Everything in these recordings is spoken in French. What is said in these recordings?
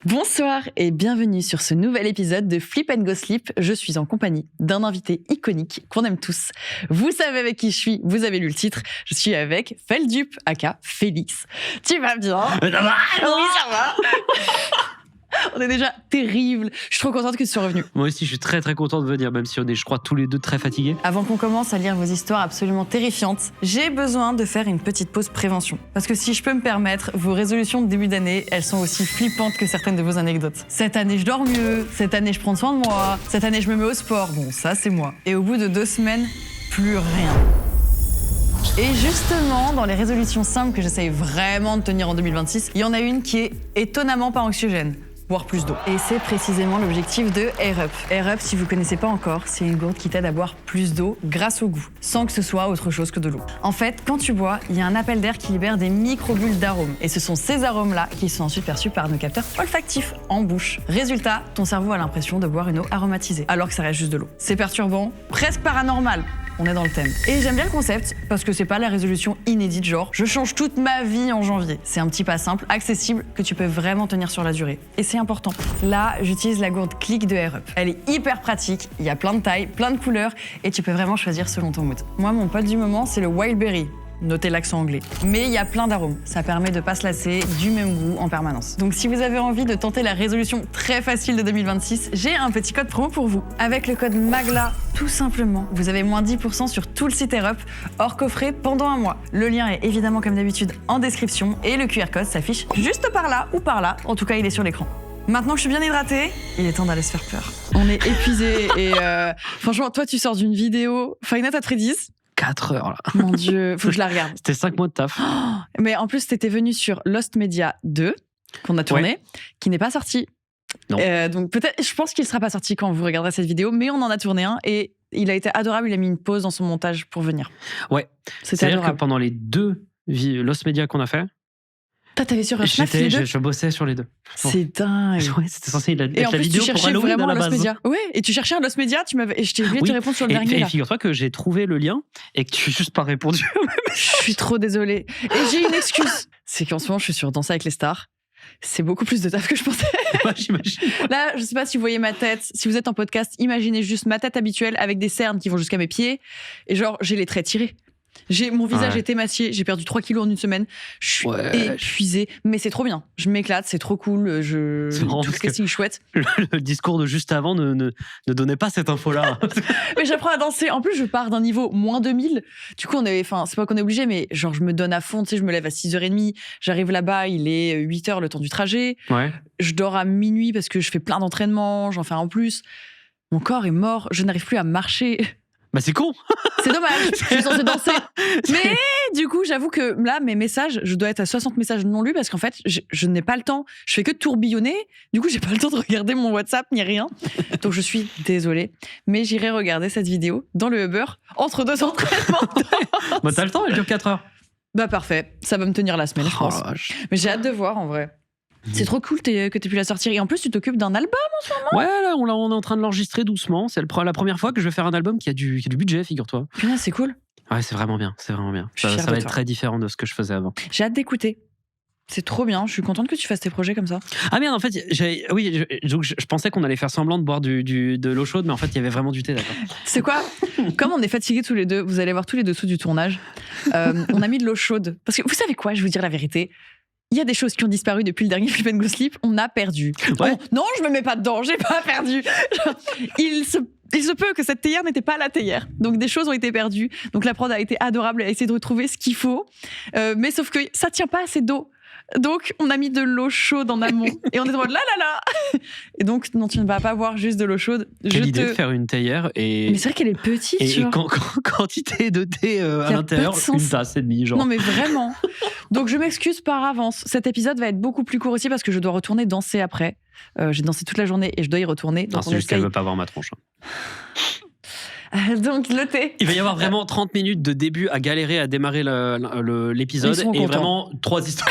Bonsoir et bienvenue sur ce nouvel épisode de Flip and Go Sleep. Je suis en compagnie d'un invité iconique qu'on aime tous. Vous savez avec qui je suis, vous avez lu le titre. Je suis avec Feldup, aka Félix. Tu vas bien? Ça va? Oui, ça va. On est déjà terrible. Je suis trop contente que tu sois revenu. Moi aussi, je suis très très content de venir, même si on est, je crois, tous les deux très fatigués. Avant qu'on commence à lire vos histoires absolument terrifiantes, j'ai besoin de faire une petite pause prévention. Parce que si je peux me permettre, vos résolutions de début d'année, elles sont aussi flippantes que certaines de vos anecdotes. Cette année, je dors mieux. Cette année, je prends soin de moi. Cette année, je me mets au sport. Bon, ça, c'est moi. Et au bout de 2 semaines, plus rien. Et justement, dans les résolutions simples que j'essaye vraiment de tenir en 2026, il y en a une qui est étonnamment pas anxiogène. Boire plus d'eau. Et c'est précisément l'objectif de Air Up. Air Up, si vous connaissez pas encore, c'est une gourde qui t'aide à boire plus d'eau grâce au goût, sans que ce soit autre chose que de l'eau. En fait, quand tu bois, il y a un appel d'air qui libère des micro-bulles d'arômes. Et ce sont ces arômes-là qui sont ensuite perçus par nos capteurs olfactifs en bouche. Résultat, ton cerveau a l'impression de boire une eau aromatisée, alors que ça reste juste de l'eau. C'est perturbant, presque paranormal. On est dans le thème. Et j'aime bien le concept parce que c'est pas la résolution inédite genre je change toute ma vie en janvier. C'est un petit pas simple, accessible, que tu peux vraiment tenir sur la durée. Et c'est important. Là, j'utilise la gourde Click de Air Up. Elle est hyper pratique, il y a plein de tailles, plein de couleurs et tu peux vraiment choisir selon ton mood. Moi, mon pote du moment, c'est le Wildberry. Notez l'accent anglais. Mais il y a plein d'arômes. Ça permet de pas se lasser du même goût en permanence. Donc si vous avez envie de tenter la résolution très facile de 2026, j'ai un petit code promo pour vous. Avec le code MAGLA, tout simplement, vous avez moins 10% sur tout le site Air Up, hors coffret pendant un mois. Le lien est évidemment comme d'habitude en description et le QR code s'affiche juste par là ou par là. En tout cas, il est sur l'écran. Maintenant que je suis bien hydratée, il est temps d'aller se faire peur. On est épuisés et franchement, toi tu sors d'une vidéo Five Nights at Freddy's. 4 heures là. Mon Dieu, faut que je la regarde. C'était 5 mois de taf. Mais en plus, t'étais venu sur Lost Media 2, qu'on a tourné, qui n'est pas sorti. Non. Donc peut-être, je pense qu'il sera pas sorti quand vous regarderez cette vidéo, mais on en a tourné un et il a été adorable. Il a mis une pause dans son montage pour venir. Ouais. C'était C'est-à-dire adorable. que pendant les 2 Lost Media qu'on a fait, Toi, t'avais sur Snap les deux. je bossais sur les 2. C'est dingue. Ouais, c'était censé être Et en la plus, vidéo tu pour cherchais Halloween vraiment à la Lost base. Media. Ouais, et tu cherchais un Lost Media, et je t'ai oublié de te répondre sur le dernier Et là. figure-toi que j'ai trouvé le lien et que tu n'as juste pas répondu. Je suis trop désolée. Et j'ai une excuse. C'est qu'en ce moment, je suis sur Danser avec les stars. C'est beaucoup plus de taf que je pensais. Ouais, j'imagine. Là, je sais pas si vous voyez ma tête. Si vous êtes en podcast, imaginez juste ma tête habituelle avec des cernes qui vont jusqu'à mes pieds. Et genre, j'ai les traits tirés. Mon visage est émacié, j'ai perdu 3 kilos en une semaine. Je suis épuisée, mais c'est trop bien. Je m'éclate, c'est trop cool. C'est marrant tout ce casting est chouette. Le discours de juste avant ne donnait pas cette info-là. Mais j'apprends à danser. En plus, je pars d'un niveau moins 2000. Du coup, c'est pas qu'on est obligé, mais genre, je me donne à fond. Tu sais, je me lève à 6h30. J'arrive là-bas, il est 8h le temps du trajet. Ouais. Je dors à minuit parce que je fais plein d'entraînements. J'en fais en plus. Mon corps est mort. Je n'arrive plus à marcher. Bah c'est con. C'est dommage, je suis censée danser. Mais du coup, j'avoue que là, mes messages, je dois être à 60 messages non lus parce qu'en fait, je n'ai pas le temps. Je fais que tourbillonner. Du coup, j'ai pas le temps de regarder mon WhatsApp ni rien. Donc, je suis désolée. Mais j'irai regarder cette vidéo dans le Uber entre 2 entraînements. Bah t'as le temps, elle dure 4 heures. Bah parfait, ça va me tenir la semaine, je pense. Mais j'ai hâte de voir en vrai. C'est trop cool que t'aies pu la sortir. Et en plus, tu t'occupes d'un album en ce moment. Ouais, là, on est en train de l'enregistrer doucement. C'est la première fois que je vais faire un album qui a du budget, figure-toi. Putain, c'est cool. Ouais, c'est vraiment bien. C'est vraiment bien. Je suis Ça fière va de être toi. très différent de ce que je faisais avant. J'ai hâte d'écouter. C'est trop bien. Je suis contente que tu fasses tes projets comme ça. Ah merde, en fait, je pensais qu'on allait faire semblant de boire de l'eau chaude, mais en fait, il y avait vraiment du thé, d'accord. C'est quoi? Comme on est fatigués tous les deux, vous allez voir tous les dessous du tournage. On a mis de l'eau chaude. Parce que vous savez quoi? Je vais vous dire la vérité. Il y a des choses qui ont disparu depuis le dernier Flip and Go Sleep. On a perdu. Ouais. Non, je me mets pas dedans. J'ai pas perdu. Il se peut que cette théière n'était pas la théière. Donc des choses ont été perdues. Donc la prod a été adorable. Elle a essayé de retrouver ce qu'il faut. Mais sauf que ça tient pas assez d'eau. Donc, on a mis de l'eau chaude en amont. Et on est en mode là. Et donc, non, tu ne vas pas boire juste de l'eau chaude. Quelle idée de faire une théière et. Mais c'est vrai qu'elle est petite, Et genre. quantité de thé à l'intérieur, peu de sens. une tasse et demie, genre. Non, mais vraiment. Donc, je m'excuse par avance. Cet épisode va être beaucoup plus court aussi parce que je dois retourner danser après. J'ai dansé toute la journée et je dois y retourner. Non, Donc, c'est juste qu'elle veut pas voir ma tronche. Donc, le thé. Il va y avoir vraiment 30 minutes de début à galérer à démarrer l'épisode Ils sont et contents. vraiment 3 histoires.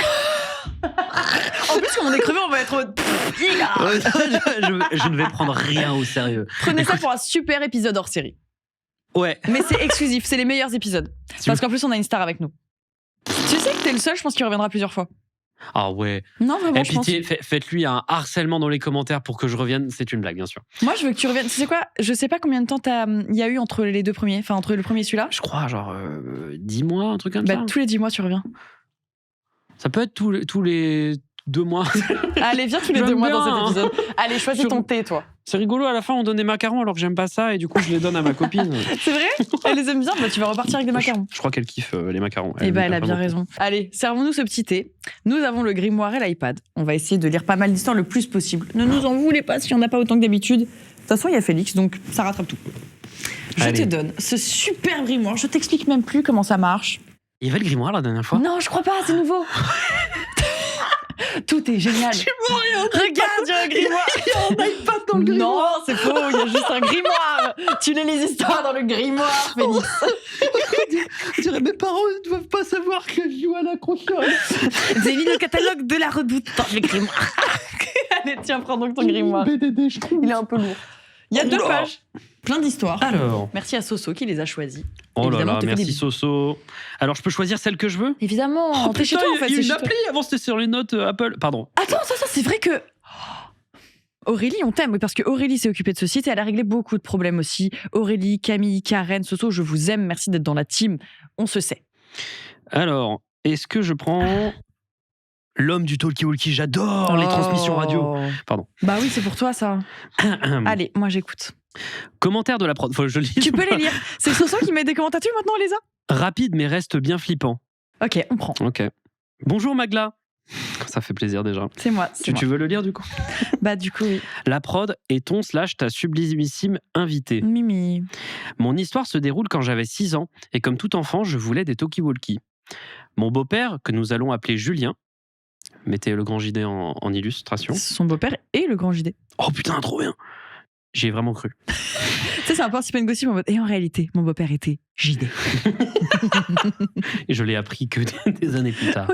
En plus, comme on est crevé, on va être. je ne vais prendre rien au sérieux. Prenez ça pour un super épisode hors série. Ouais. Mais c'est exclusif, c'est les meilleurs épisodes. Parce qu'en plus, on a une star avec nous. Tu sais que t'es le seul, je pense qu'il reviendra plusieurs fois. Ah ouais. Non, vraiment, Et je pense. pitié, faites-lui un harcèlement dans les commentaires pour que je revienne. C'est une blague, bien sûr. Moi, je veux que tu reviennes. Tu sais quoi? Je sais pas combien de temps il y a eu entre les deux premiers. Enfin, entre le premier et celui-là. Je crois, genre 10 mois, un truc comme Bah, ça. tous les 10 mois, tu reviens. Ça peut être tous les 2 mois. Allez, viens tous les 2 J'aime mois bien, dans cet épisode. Allez, choisis ton thé, toi. C'est rigolo, à la fin, on donne des macarons alors que j'aime pas ça et du coup, je les donne à ma copine. C'est vrai? Elle les aime bien? Bah, tu vas repartir avec des macarons. Je crois qu'elle kiffe les macarons. Eh ben, elle a bien vraiment. raison. Allez, servons-nous ce petit thé. Nous avons le grimoire et l'iPad. On va essayer de lire pas mal d'histoires le plus possible. Ne nous en voulez pas si on n'a pas autant que d'habitude. De toute façon, il y a Félix, donc ça rattrape tout. Je Allez. te donne ce super grimoire. Je t'explique même plus comment ça marche. Il y avait le grimoire la dernière fois. Non, je crois pas, c'est nouveau. Tout est génial. Regarde, il y a un grimoire. Il y a un iPad dans le grimoire. Non, c'est faux, il y a juste un grimoire. Tu lis les histoires dans le grimoire, Félix. Je dirais, mes parents ne doivent pas savoir que je joue à la console. J'ai lu le catalogue de la Redoute dans le grimoire. Allez, tiens, prends donc ton grimoire. BDD, je trouve. Il est un peu lourd. Il y a 2 Oula. pages. Plein d'histoires. Alors. Merci à Soso qui les a choisis. Oh là Évidemment, là, te fait merci des- Soso. Alors, je peux choisir celle que je veux? Évidemment, Oh t'es chez putain, toi en fait. il y a c'est une chez toi. appli. Avant, c'était sur les notes Apple. Pardon. Attends, ça, c'est vrai que. Aurélie, on t'aime, oui, parce que Aurélie s'est occupée de ce site et elle a réglé beaucoup de problèmes aussi. Aurélie, Camille, Karen, Soso, je vous aime, merci d'être dans la team. On se sait. Alors, est-ce que je prends l'homme du talkie-walkie? J'adore les transmissions radio. Pardon. Bah oui, c'est pour toi ça. Allez, moi j'écoute. Commentaire de la prod. Faut que je le lise Tu ou peux pas les lire. C'est Soso qui met des commentaires maintenant, on les a? Rapide, mais reste bien flippant. Ok, on prend. Ok. Bonjour Magla. Ça fait plaisir déjà. C'est moi. c'est moi. Tu veux le lire du coup? Bah du coup, oui. La prod est ton / ta sublimissime invitée. Mimi. Mon histoire se déroule quand j'avais 6 ans et comme tout enfant, je voulais des talkie-walkie. Mon beau-père, que nous allons appeler Julien, mettez le grand JD en illustration. Son beau-père et le grand JD. Oh putain, trop bien. J'y ai vraiment cru. Tu sais, c'est un peu un petit peu une gossip en mode. Et en réalité, mon beau-père était JD. Et je l'ai appris que des années plus tard.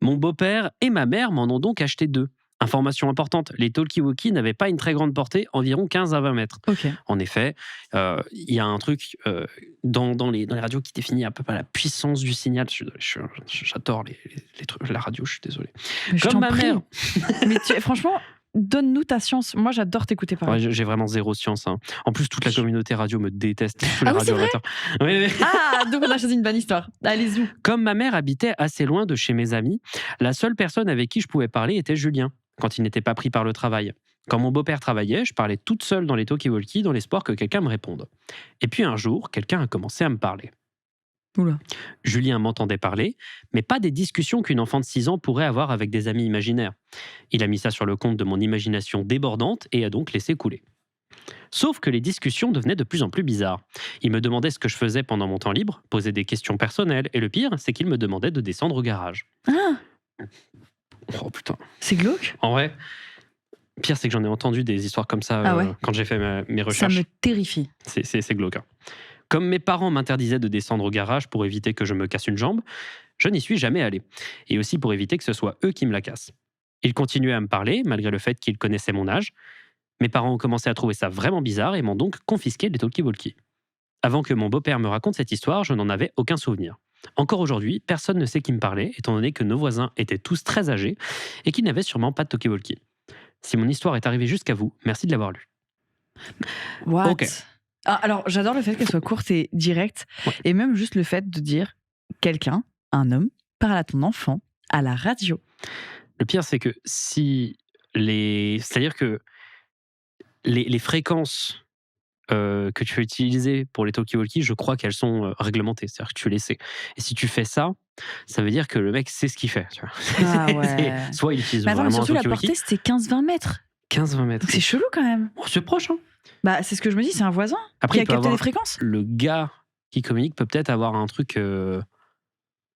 Mon beau-père et ma mère m'en ont donc acheté 2. Information importante, les talkie-walkie n'avaient pas une très grande portée, environ 15 à 20 mètres. Ok. En effet, il y a un truc dans les radios qui définit un peu la puissance du signal. J'adore les trucs, la radio, je suis désolé. Mais je Comme t'en ma prie. mère. Mais franchement, donne-nous ta science. Moi, j'adore t'écouter parler. Ouais, j'ai vraiment zéro science. Hein. En plus, toute la communauté radio me déteste. Tous les Ah oui, c'est radio-amateurs. Oui, oui. Ah, donc on a choisi une bonne histoire. Allez-y. Comme ma mère habitait assez loin de chez mes amis, la seule personne avec qui je pouvais parler était Julien, quand il n'était pas pris par le travail. Quand mon beau-père travaillait, je parlais toute seule dans les talkie-walkie dans l'espoir que quelqu'un me réponde. Et puis un jour, quelqu'un a commencé à me parler. Oula. Julien m'entendait parler, mais pas des discussions qu'une enfant de 6 ans pourrait avoir avec des amis imaginaires. Il a mis ça sur le compte de mon imagination débordante et a donc laissé couler. Sauf que les discussions devenaient de plus en plus bizarres. Il me demandait ce que je faisais pendant mon temps libre, posait des questions personnelles, et le pire, c'est qu'il me demandait de descendre au garage. Ah, Oh putain. c'est glauque. En vrai, pire, c'est que j'en ai entendu des histoires comme ça Ah ouais quand j'ai fait mes Ça recherches. me terrifie. C'est glauque. Hein. Comme mes parents m'interdisaient de descendre au garage pour éviter que je me casse une jambe, je n'y suis jamais allé. Et aussi pour éviter que ce soit eux qui me la cassent. Ils continuaient à me parler, malgré le fait qu'ils connaissaient mon âge. Mes parents ont commencé à trouver ça vraiment bizarre et m'ont donc confisqué les talkie-walkie. Avant que mon beau-père me raconte cette histoire, je n'en avais aucun souvenir. Encore aujourd'hui, personne ne sait qui me parlait, étant donné que nos voisins étaient tous très âgés et qu'ils n'avaient sûrement pas de talkie-walkie. Si mon histoire est arrivée jusqu'à vous, merci de l'avoir lue. What? Ok. Ah, alors, j'adore le fait qu'elle soit courte et directe. Ouais. Et même juste le fait de dire quelqu'un, un homme, parle à ton enfant à la radio. Le pire, c'est que c'est-à-dire que les fréquences que tu veux utiliser pour les talkie-walkie, je crois qu'elles sont réglementées. C'est-à-dire que tu les sais. Et si tu fais ça, ça veut dire que le mec sait ce qu'il fait. Tu vois. Ah ouais. Soit il utilise Mais attends, mais vraiment un surtout, la talkie-walkie. portée, c'était 15-20 mètres. 15-20 mètres. Donc c'est chelou quand même. Oh, c'est proche. Hein. Bah, c'est ce que je me dis, c'est un voisin Après, qui a il peut capté avoir- les fréquences. Le gars qui communique peut peut-être avoir un truc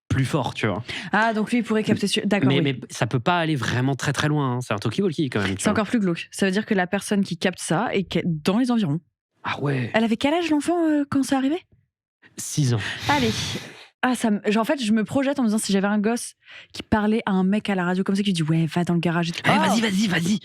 plus fort, tu vois. Ah, donc lui, il pourrait capter. D'accord. Mais, oui. mais ça peut pas aller vraiment très très loin. Hein. C'est un talkie-walkie quand même. tu C'est vois. encore plus glauque. Ça veut dire que la personne qui capte ça est dans les environs. Ah ouais. Elle avait quel âge l'enfant quand ça arrivait? 6 ans. Allez. Ah, en fait, je me projette en me disant si j'avais un gosse qui parlait à un mec à la radio comme ça, qui dit ouais, va dans le garage. Et tout. Eh, Oh, vas-y.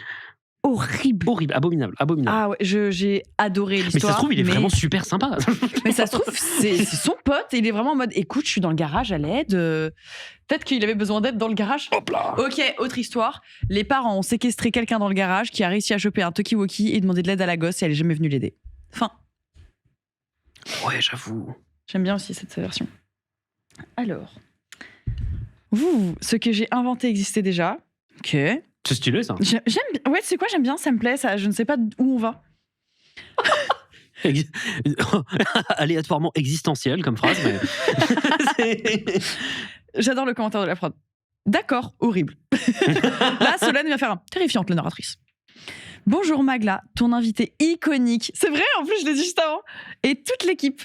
horrible. Horrible, abominable. Ah ouais, j'ai adoré l'histoire. Mais ça se trouve, il est vraiment super sympa. Mais ça se trouve, c'est son pote et il est vraiment en mode écoute, je suis dans le garage à l'aide. Peut-être qu'il avait besoin d'aide dans le garage. Hop là. Ok, autre histoire. Les parents ont séquestré quelqu'un dans le garage qui a réussi à choper un talkie-walkie et demander de l'aide à la gosse et elle est jamais venue l'aider. Fin. Ouais, j'avoue. J'aime bien aussi cette version. Alors, vous, ce que j'ai inventé existait déjà. Ok. C'est stylé, ça. J'aime bien. Ouais, tu sais quoi, j'aime bien, ça me plaît. Ça, je ne sais pas où on va. Aléatoirement existentiel comme phrase, mais. J'adore le commentaire de la prod. D'accord, horrible. Là, Solène vient faire un terrifiante, la narratrice. Bonjour Magla, ton invité iconique. C'est vrai, en plus, je l'ai dit juste avant. Et toute l'équipe.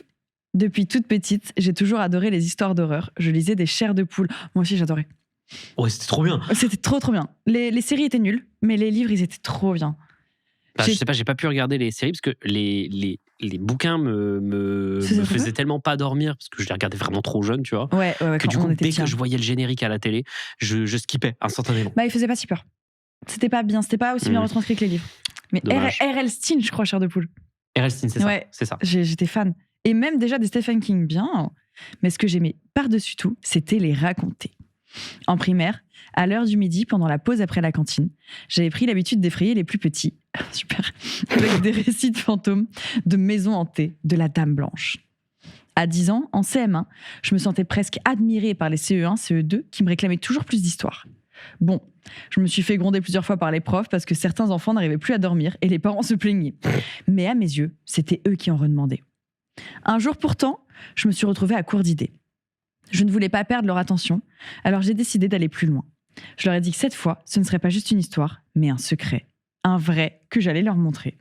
Depuis toute petite, j'ai toujours adoré les histoires d'horreur. Je lisais des chairs de poule. Moi aussi, j'adorais. Ouais, c'était trop bien. C'était trop bien. Les séries étaient nulles, mais les livres, ils étaient trop bien. Bah, je sais pas, j'ai pas pu regarder les séries parce que les bouquins me faisaient tellement pas dormir parce que je les regardais vraiment trop jeune, tu vois. Ouais, que du coup, dès que je voyais le générique à la télé, je skippais instantanément. Bah, il faisait pas si peur. C'était pas bien, c'était pas aussi bien retranscrit que les livres. Mais R.L. Stein, je crois, chair de poule. R.L. Stein, c'est ouais, ça. C'est ça. J'étais fan. Et même déjà des Stephen King, bien. Mais ce que j'aimais par-dessus tout, c'était les raconter. En primaire, à l'heure du midi, pendant la pause après la cantine, j'avais pris l'habitude d'effrayer les plus petits, super, avec des récits de fantômes, de maisons hantées, de la Dame Blanche. À 10 ans, en CM1, je me sentais presque admirée par les CE1, CE2 qui me réclamaient toujours plus d'histoires. Bon, je me suis fait gronder plusieurs fois par les profs parce que certains enfants n'arrivaient plus à dormir et les parents se plaignaient. Mais à mes yeux, c'était eux qui en redemandaient. Un jour pourtant, je me suis retrouvée à court d'idées. Je ne voulais pas perdre leur attention, alors j'ai décidé d'aller plus loin. Je leur ai dit que cette fois, ce ne serait pas juste une histoire, mais un secret. Un vrai que j'allais leur montrer.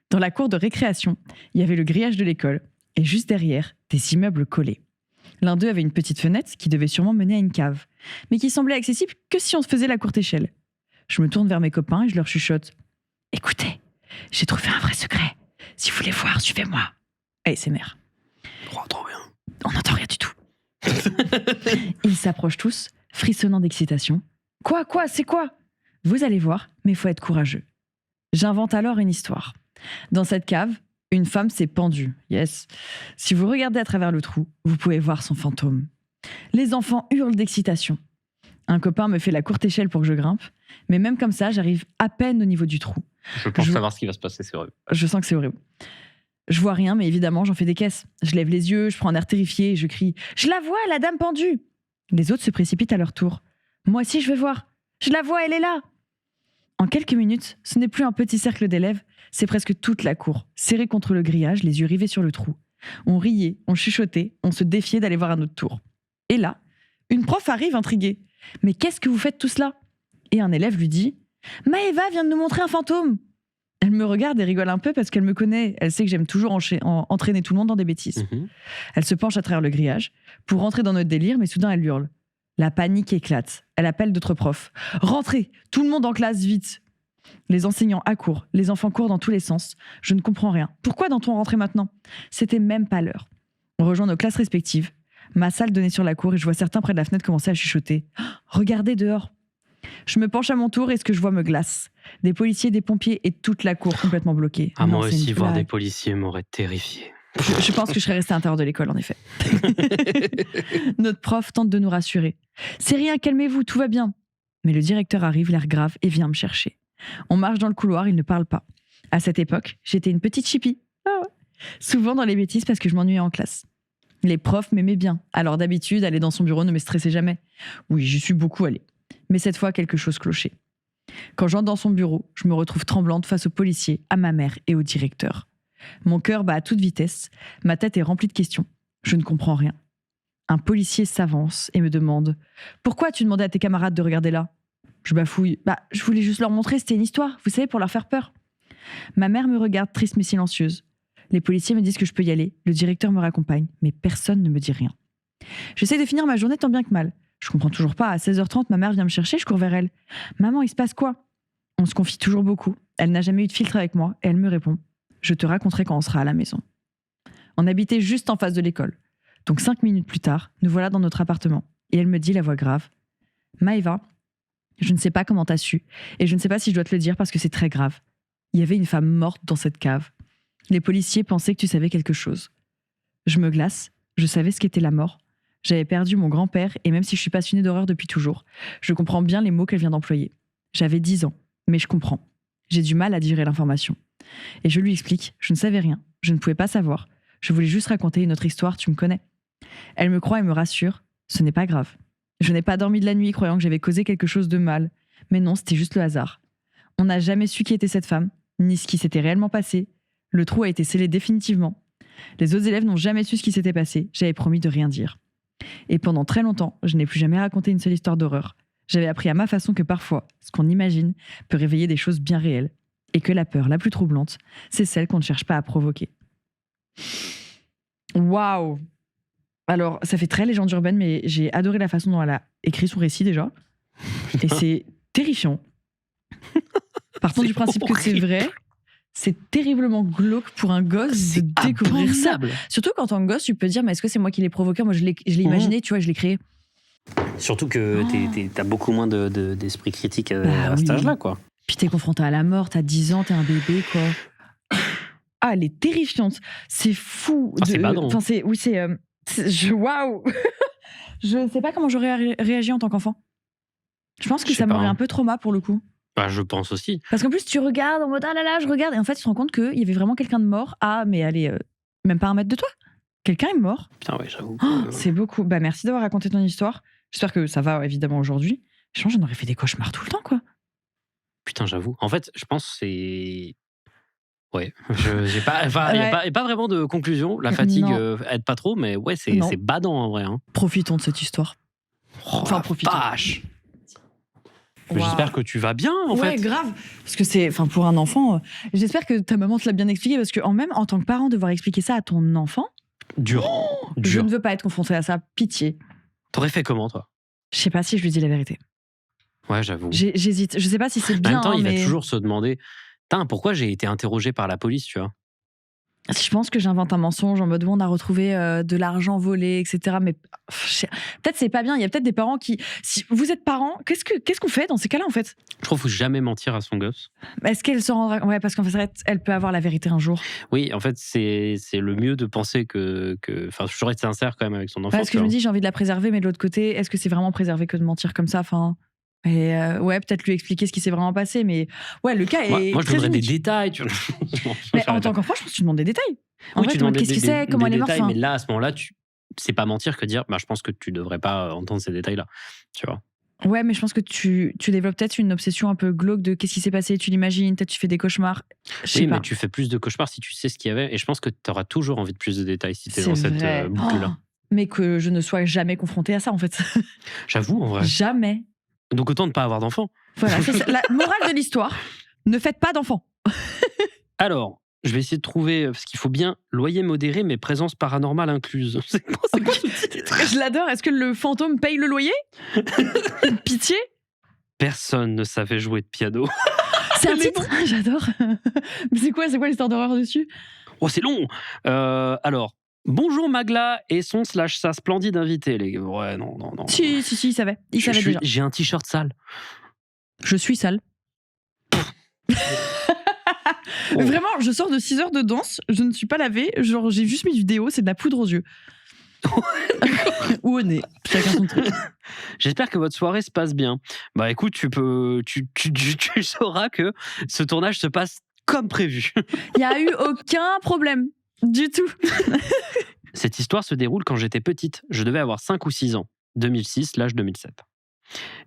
Dans la cour de récréation, il y avait le grillage de l'école, et juste derrière, des immeubles collés. L'un d'eux avait une petite fenêtre qui devait sûrement mener à une cave, mais qui semblait accessible que si on se faisait la courte échelle. Je me tourne vers mes copains et je leur chuchote. « Écoutez, j'ai trouvé un vrai secret. Si vous voulez voir, suivez-moi. » ASMR. Oh, trop bien. On n'entend rien du tout. Ils s'approchent tous, frissonnant d'excitation. Quoi, c'est quoi ? Vous allez voir, mais il faut être courageux. J'invente alors une histoire. Dans cette cave, une femme s'est pendue. Yes. Si vous regardez à travers le trou, vous pouvez voir son fantôme. Les enfants hurlent d'excitation. Un copain me fait la courte échelle pour que je grimpe, mais même comme ça, j'arrive à peine au niveau du trou. Je pense savoir ce qui va se passer, c'est horrible. Je sens que c'est horrible. Je vois rien, mais évidemment, j'en fais des caisses. Je lève les yeux, je prends un air terrifié et je crie « Je la vois, la dame pendue !» Les autres se précipitent à leur tour. Moi aussi, je veux voir. Je la vois, elle est là. En quelques minutes, ce n'est plus un petit cercle d'élèves, c'est presque toute la cour, serrée contre le grillage, les yeux rivés sur le trou. On riait, on chuchotait, on se défiait d'aller voir un autre tour. Et là, une prof arrive intriguée. « Mais qu'est-ce que vous faites tous là ?» Et un élève lui dit « Maëva vient de nous montrer un fantôme !» Elle me regarde et rigole un peu parce qu'elle me connaît. Elle sait que j'aime toujours entraîner tout le monde dans des bêtises. Elle se penche à travers le grillage pour rentrer dans notre délire, mais soudain elle hurle. La panique éclate. Elle appelle d'autres profs. « Rentrez ! Tout le monde en classe, vite !» Les enseignants accourent, les enfants courent dans tous les sens. Je ne comprends rien. Pourquoi doit-on rentrer maintenant ? C'était même pas l'heure. On rejoint nos classes respectives. Ma salle donnait sur la cour et je vois certains près de la fenêtre commencer à chuchoter. Oh, « Regardez dehors !» Je me penche à mon tour et ce que je vois me glace. Des policiers, des pompiers et toute la cour complètement bloquée. Ah, moi aussi, voir des policiers m'aurait terrifié. Je pense que je serais restée à l'intérieur de l'école, en effet. Notre prof tente de nous rassurer. « C'est rien, calmez-vous, tout va bien. » Mais le directeur arrive, l'air grave, et vient me chercher. On marche dans le couloir, il ne parle pas. À cette époque, j'étais une petite chipie. Ah ouais. Souvent dans les bêtises parce que je m'ennuyais en classe. Les profs m'aimaient bien, alors d'habitude, aller dans son bureau ne me stressait jamais. Oui, j'y suis beaucoup allée. Mais cette fois, quelque chose clochait. Quand j'entre dans son bureau, je me retrouve tremblante face aux policiers, à ma mère et au directeur. Mon cœur bat à toute vitesse, ma tête est remplie de questions. Je ne comprends rien. Un policier s'avance et me demande « Pourquoi as-tu demandé à tes camarades de regarder là ?» Je bafouille « Je voulais juste leur montrer, c'était une histoire, vous savez, pour leur faire peur. » Ma mère me regarde triste mais silencieuse. Les policiers me disent que je peux y aller, le directeur me raccompagne, mais personne ne me dit rien. J'essaie de finir ma journée tant bien que mal. Je comprends toujours pas. À 16h30, ma mère vient me chercher, je cours vers elle. « Maman, il se passe quoi ?» On se confie toujours beaucoup. Elle n'a jamais eu de filtre avec moi et elle me répond « Je te raconterai quand on sera à la maison. » On habitait juste en face de l'école. Donc 5 minutes plus tard, nous voilà dans notre appartement. Et elle me dit la voix grave « Maëva, Je ne sais pas comment t'as su, et je ne sais pas si je dois te le dire parce que c'est très grave. Il y avait une femme morte dans cette cave. Les policiers pensaient que tu savais quelque chose. Je me glace, je savais ce qu'était la mort. J'avais perdu mon grand-père, et même si je suis passionnée d'horreur depuis toujours, je comprends bien les mots qu'elle vient d'employer. J'avais 10 ans, mais je comprends. J'ai du mal à digérer l'information. Et je lui explique, je ne savais rien, je ne pouvais pas savoir. Je voulais juste raconter une autre histoire, tu me connais. Elle me croit et me rassure, ce n'est pas grave. Je n'ai pas dormi de la nuit croyant que j'avais causé quelque chose de mal. Mais non, c'était juste le hasard. On n'a jamais su qui était cette femme, ni ce qui s'était réellement passé. Le trou a été scellé définitivement. Les autres élèves n'ont jamais su ce qui s'était passé. J'avais promis de rien dire. Et pendant très longtemps, je n'ai plus jamais raconté une seule histoire d'horreur. J'avais appris à ma façon que parfois, ce qu'on imagine peut réveiller des choses bien réelles. Et que la peur la plus troublante, c'est celle qu'on ne cherche pas à provoquer. Waouh! Alors, ça fait très légende urbaine, mais j'ai adoré la façon dont elle a écrit son récit déjà. Et c'est terrifiant. Partons du principe que c'est vrai. C'est terriblement glauque pour un gosse de découvrir ça. Surtout quand en tant que gosse, tu peux dire, mais est-ce que c'est moi qui l'ai provoqué? Moi, je l'ai imaginé, tu vois, je l'ai créé. Surtout que t'as beaucoup moins d'esprit critique à cet oui. âge-là, quoi. Puis t'es confronté à la mort, t'as 10 ans, t'es un bébé, quoi. Ah, elle est terrifiante. C'est fou. C'est badant. Enfin, waouh. Je ne sais pas comment j'aurais réagi en tant qu'enfant. Je pense que ça m'aurait un peu trauma pour le coup. Bah, je pense aussi. Parce qu'en plus, tu regardes en mode ah là là, je regarde. Et en fait, tu te rends compte qu'il y avait vraiment quelqu'un de mort. Ah, mais allez, même pas 1 mètre de toi. Quelqu'un est mort. Putain, ouais, j'avoue. C'est beaucoup. Bah, merci d'avoir raconté ton histoire. J'espère que ça va évidemment aujourd'hui. Je pense que j'en aurais fait des cauchemars tout le temps, quoi. Putain, j'avoue. En fait, je pense que c'est. Ouais, j'ai pas. Enfin, il n'y a pas vraiment de conclusion. La fatigue aide pas trop, mais ouais, c'est badant en vrai. Hein. Profitons de cette histoire. Enfin, profitons. Vache. J'espère que tu vas bien, en fait. Ouais, grave. Parce que c'est, enfin, pour un enfant, j'espère que ta maman te l'a bien expliqué, parce que même en tant que parent, devoir expliquer ça à ton enfant. Dur. Je ne veux pas être confrontée à ça. Pitié. T'aurais fait comment, toi? Je sais pas si je lui dis la vérité. Ouais, j'avoue. J'hésite. Je sais pas si c'est bien. En même temps, il va toujours se demander, pourquoi j'ai été interrogé par la police, tu vois? Je pense que j'invente un mensonge en mode où on a retrouvé de l'argent volé, etc. Mais peut-être c'est pas bien. Il y a peut-être des parents qui. Si vous êtes parents, qu'est-ce qu'on fait dans ces cas-là en fait? Je trouve qu'il faut jamais mentir à son gosse. Est-ce qu'elle se rendra? Ouais, parce qu'en fait, elle peut avoir la vérité un jour. Oui, en fait, c'est le mieux de penser que. Enfin, toujours être sincère quand même avec son enfant. Parce que je me dis, j'ai envie de la préserver, mais de l'autre côté, est-ce que c'est vraiment préservé que de mentir comme ça? Enfin. Et ouais, peut-être lui expliquer ce qui s'est vraiment passé, mais ouais, le cas est. Moi, je demanderais des détails. Tu vois. Mais en tant qu'enfant, je pense que tu demandes des détails. En fait, tu demandes qu'est-ce que c'est, comment elle est morte. Mais là, à ce moment-là, c'est pas mentir que dire, je pense que tu devrais pas entendre ces détails-là. Tu vois. Ouais, mais je pense que tu développes peut-être une obsession un peu glauque de qu'est-ce qui s'est passé, tu l'imagines, peut-être tu fais des cauchemars. Oui, mais tu fais plus de cauchemars si tu sais ce qu'il y avait, et je pense que tu auras toujours envie de plus de détails si tu es dans cette boucle-là. Mais que je ne sois jamais confrontée à ça, en fait. J'avoue, en vrai. Jamais. Donc autant ne pas avoir d'enfants. Voilà, c'est la morale de l'histoire. Ne faites pas d'enfants. Alors, je vais essayer de trouver, parce qu'il faut bien loyer modéré, mais présence paranormale incluse. C'est quoi ce titre? Je l'adore. Est-ce que le fantôme paye le loyer? Pitié. Personne ne savait jouer de piano. C'est un titre. J'adore. Mais c'est quoi l'histoire d'horreur dessus? Oh, c'est long. Alors, bonjour Magla et son / sa splendide invité, les gars. Ouais, non. Si, il savait. Il savait déjà. J'ai un t-shirt sale. Je suis sale. Mais vraiment, je sors de 6 heures de danse, je ne suis pas lavée, genre j'ai juste mis du déo, c'est de la poudre aux yeux. Ou au nez, chacun son truc. J'espère que votre soirée se passe bien. Bah écoute, tu sauras que ce tournage se passe comme prévu. Il n'y a eu aucun problème, du tout. Cette histoire se déroule quand j'étais petite. Je devais avoir 5 ou 6 ans. 2006, l'âge 2007.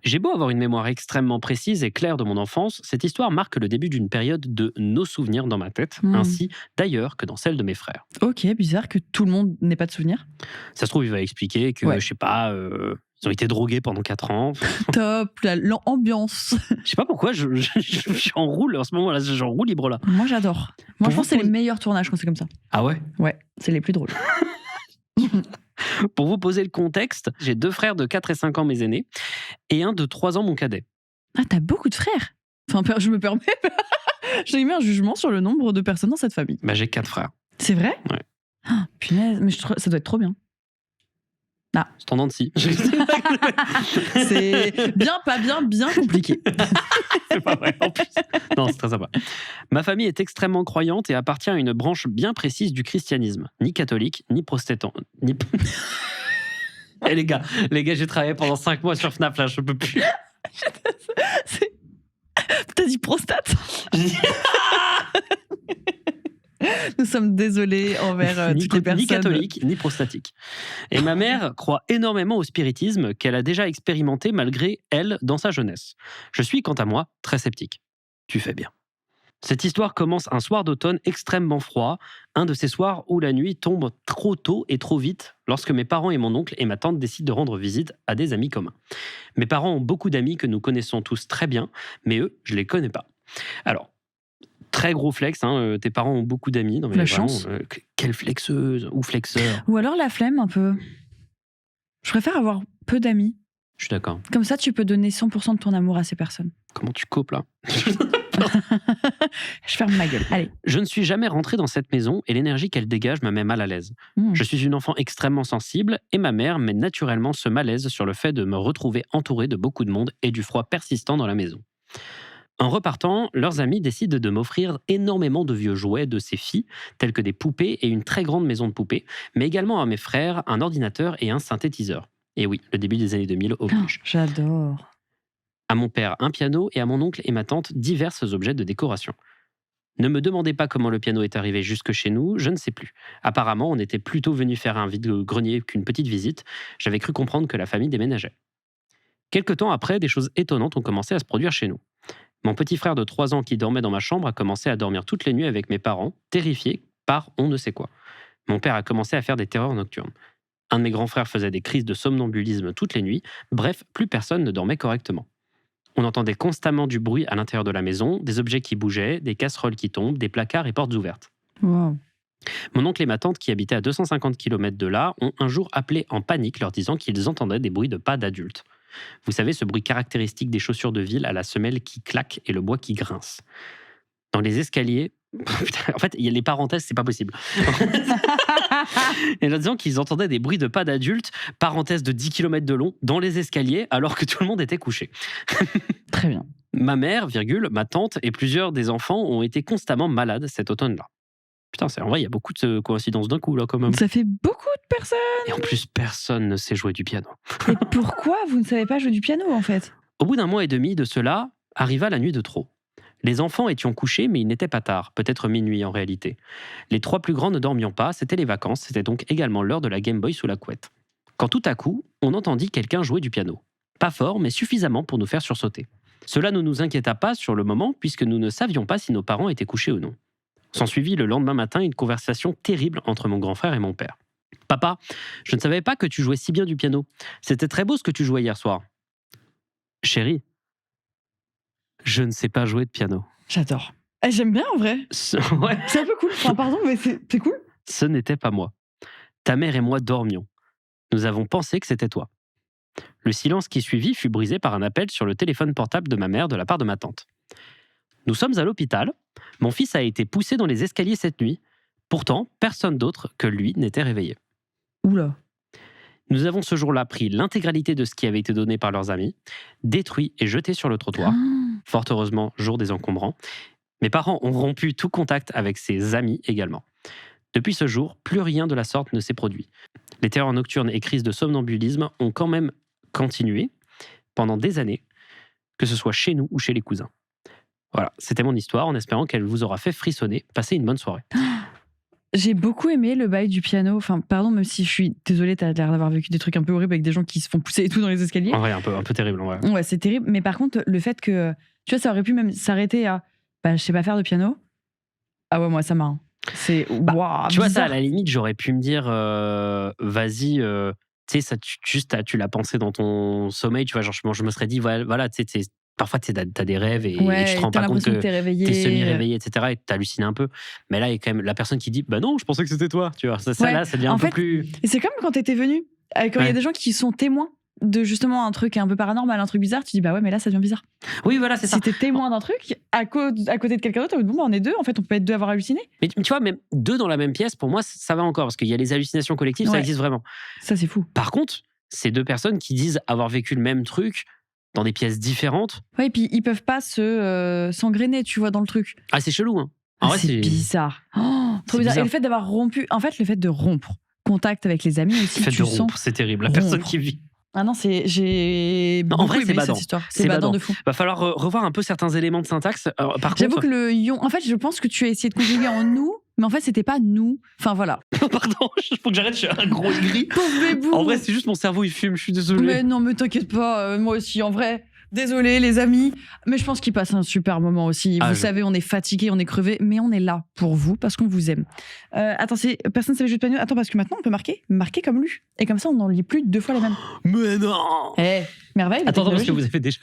J'ai beau avoir une mémoire extrêmement précise et claire de mon enfance, cette histoire marque le début d'une période de nos souvenirs dans ma tête, ainsi d'ailleurs que dans celle de mes frères. Ok, bizarre que tout le monde n'ait pas de souvenirs. Ça se trouve, il va expliquer que, je sais pas, ils ont été drogués pendant 4 ans. Top, l'ambiance. Je sais pas pourquoi, j'enroule en ce moment-là, j'enroule libre là. Moi j'adore. Moi je pense que c'est les meilleurs tournages quand c'est comme ça. Ah ouais? Ouais, c'est les plus drôles. Pour vous poser le contexte, j'ai 2 frères de 4 et 5 ans, mes aînés, et un de 3 ans, mon cadet. Ah, t'as beaucoup de frères. Enfin, je me permets. J'ai mis un jugement sur le nombre de personnes dans cette famille. Bah, j'ai 4 frères. C'est vrai? Ouais. Ah, punaise, mais ça doit être trop bien. Ah. C'est en dents de scie. C'est bien, pas bien, bien compliqué. C'est pas vrai, en plus. Non, c'est très sympa. Ma famille est extrêmement croyante et appartient à une branche bien précise du christianisme. Ni catholique, ni protestant, ni... Eh les gars, j'ai travaillé pendant 5 mois sur FNAF, là, je peux plus. T'as dit prostate. Nous sommes désolés envers toutes les personnes. Ni catholique, ni prostatique. Et ma mère croit énormément au spiritisme qu'elle a déjà expérimenté malgré elle dans sa jeunesse. Je suis, quant à moi, très sceptique. Tu fais bien. Cette histoire commence un soir d'automne extrêmement froid, un de ces soirs où la nuit tombe trop tôt et trop vite lorsque mes parents et mon oncle et ma tante décident de rendre visite à des amis communs. Mes parents ont beaucoup d'amis que nous connaissons tous très bien, mais eux, je les connais pas. Alors, très gros flex, hein, tes parents ont beaucoup d'amis. Non, mais La vraiment, chance. Quelle flexeuse ou flexeur. Ou alors la flemme un peu. Je préfère avoir peu d'amis. Je suis d'accord. Comme ça, tu peux donner 100% de ton amour à ces personnes. Comment tu copes là? Je ferme ma gueule. Allez. Je ne suis jamais rentré dans cette maison et l'énergie qu'elle dégage me met mal à l'aise. Je suis une enfant extrêmement sensible et ma mère met naturellement ce malaise sur le fait de me retrouver entouré de beaucoup de monde et du froid persistant dans la maison. En repartant, leurs amis décident de m'offrir énormément de vieux jouets de ces filles, tels que des poupées et une très grande maison de poupées, mais également à mes frères un ordinateur et un synthétiseur. Et oui, le début des années 2000 oblige. J'adore. À mon père un piano et à mon oncle et ma tante divers objets de décoration. Ne me demandez pas comment le piano est arrivé jusque chez nous, je ne sais plus. Apparemment, on était plutôt venu faire un vide-grenier qu'une petite visite. J'avais cru comprendre que la famille déménageait. Quelque temps après, des choses étonnantes ont commencé à se produire chez nous. Mon petit frère de 3 ans qui dormait dans ma chambre a commencé à dormir toutes les nuits avec mes parents, terrifiés par on ne sait quoi. Mon père a commencé à faire des terreurs nocturnes. Un de mes grands frères faisait des crises de somnambulisme toutes les nuits. Bref, plus personne ne dormait correctement. On entendait constamment du bruit à l'intérieur de la maison, des objets qui bougeaient, des casseroles qui tombent, des placards et portes ouvertes. Wow. Mon oncle et ma tante, qui habitaient à 250 km de là, ont un jour appelé en panique leur disant qu'ils entendaient des bruits de pas d'adultes. Vous savez, ce bruit caractéristique des chaussures de ville à la semelle qui claque et le bois qui grince. Dans les escaliers... En fait, il y a les parenthèses, c'est pas possible. Et là, disant qu'ils entendaient des bruits de pas d'adultes, parenthèse de 10 km de long, dans les escaliers, alors que tout le monde était couché. Très bien. Ma mère, ma tante et plusieurs des enfants ont été constamment malades cet automne-là. Putain, en vrai, il y a beaucoup de coïncidences d'un coup, là, quand même. Ça fait beaucoup de personnes. Et en plus, personne ne sait jouer du piano. Et pourquoi vous ne savez pas jouer du piano, en fait? Au bout d'un mois et demi de cela, arriva la nuit de trop. Les enfants étions couchés, mais il n'était pas tard, peut-être minuit en réalité. Les 3 plus grands ne dormions pas, c'était les vacances, c'était donc également l'heure de la Game Boy sous la couette. Quand tout à coup, on entendit quelqu'un jouer du piano. Pas fort, mais suffisamment pour nous faire sursauter. Cela ne nous inquiéta pas sur le moment, puisque nous ne savions pas si nos parents étaient couchés ou non. S'ensuivit le lendemain matin une conversation terrible entre mon grand frère et mon père. « Papa, je ne savais pas que tu jouais si bien du piano. C'était très beau ce que tu jouais hier soir. »« Chérie, je ne sais pas jouer de piano. » J'adore. J'aime bien, en vrai. Ouais. C'est un peu cool. Enfin, pardon, mais c'est cool. Ce n'était pas moi. Ta mère et moi dormions. Nous avons pensé que c'était toi. Le silence qui suivit fut brisé par un appel sur le téléphone portable de ma mère de la part de ma tante. Nous sommes à l'hôpital. Mon fils a été poussé dans les escaliers cette nuit. Pourtant, personne d'autre que lui n'était réveillé. Oula. Nous avons ce jour-là pris l'intégralité de ce qui avait été donné par leurs amis, détruit et jeté sur le trottoir. Fort heureusement, jour des encombrants. Mes parents ont rompu tout contact avec ses amis également. Depuis ce jour, plus rien de la sorte ne s'est produit. Les terreurs nocturnes et crises de somnambulisme ont quand même continué pendant des années, que ce soit chez nous ou chez les cousins. Voilà, c'était mon histoire, en espérant qu'elle vous aura fait frissonner. Passez une bonne soirée. J'ai beaucoup aimé le bail du piano. Enfin, pardon, même si je suis désolée, t'as l'air d'avoir vécu des trucs un peu horribles avec des gens qui se font pousser et tout dans les escaliers. En vrai, un peu terrible, en vrai. Ouais, c'est terrible. Mais par contre, le fait que, tu vois, ça aurait pu même s'arrêter à, je sais pas faire de piano. Ah ouais, moi, ça m'a. C'est. Waouh, tu vois, ça, à la limite, j'aurais pu me dire, vas-y, tu sais, ça, tu l'as pensé dans ton sommeil, tu vois, genre, je me serais dit, voilà, tu sais, parfois, tu as des rêves et tu te rends pas compte que t'es réveillé. T'es semi-réveillé, etc. Et t'hallucines un peu. Mais là, il y a quand même la personne qui dit, bah non, je pensais que c'était toi. Tu vois, ça là, ça devient un peu plus. Et c'est comme quand t'étais venu, quand il y a des gens qui sont témoins de justement un truc un peu paranormal, un truc bizarre, tu dis bah ouais, mais là ça devient bizarre. Oui, voilà, c'est ça. Si t'es témoin d'un truc, à côté de quelqu'un d'autre, bon, bah, on est deux, en fait, on peut être deux à avoir halluciné. Mais tu vois, même 2 dans la même pièce, pour moi, ça va encore, parce qu'il y a les hallucinations collectives, ça Ouais. existe vraiment. Ça, c'est fou. Par contre, c'est 2 personnes qui disent avoir vécu le même truc dans des pièces différentes. Ouais, et puis ils peuvent pas s'engrainer, tu vois, dans le truc. Ah, c'est chelou, hein. En vrai, c'est bizarre. Oh, trop C'est bizarre. bizarre. Et le fait d'avoir rompu, en fait, le fait de rompre contact avec les amis aussi, Le fait tu de sens. rompre, c'est terrible. La rompre. personne qui vit. Ah non, j'ai Non, en beaucoup vrai, c'est aimé badant. cette histoire. C'est C'est badant badant. de fou. Va falloir revoir un peu certains éléments de syntaxe. Par J'avoue contre, que le ion, en fait, je pense que tu as essayé de conjuguer en nous, mais en fait, c'était pas nous. Enfin voilà. pardon, il faut que j'arrête, je suis un gros gris. Pauvre bébou. En vrai, c'est juste mon cerveau, il fume, je suis désolé. Mais non, mais t'inquiète pas, moi aussi, en vrai. Désolé les amis, mais je pense qu'ils passent un super moment aussi. Vous savez, on est fatigué, on est crevé, mais on est là pour vous parce qu'on vous aime. Attends, personne ne savait jouer de piano. Attends, parce que maintenant on peut marquer comme lu. Et comme ça, on n'en lit plus 2 fois les mêmes. Mais non. Merveille. Attends, parce que vous avez déjà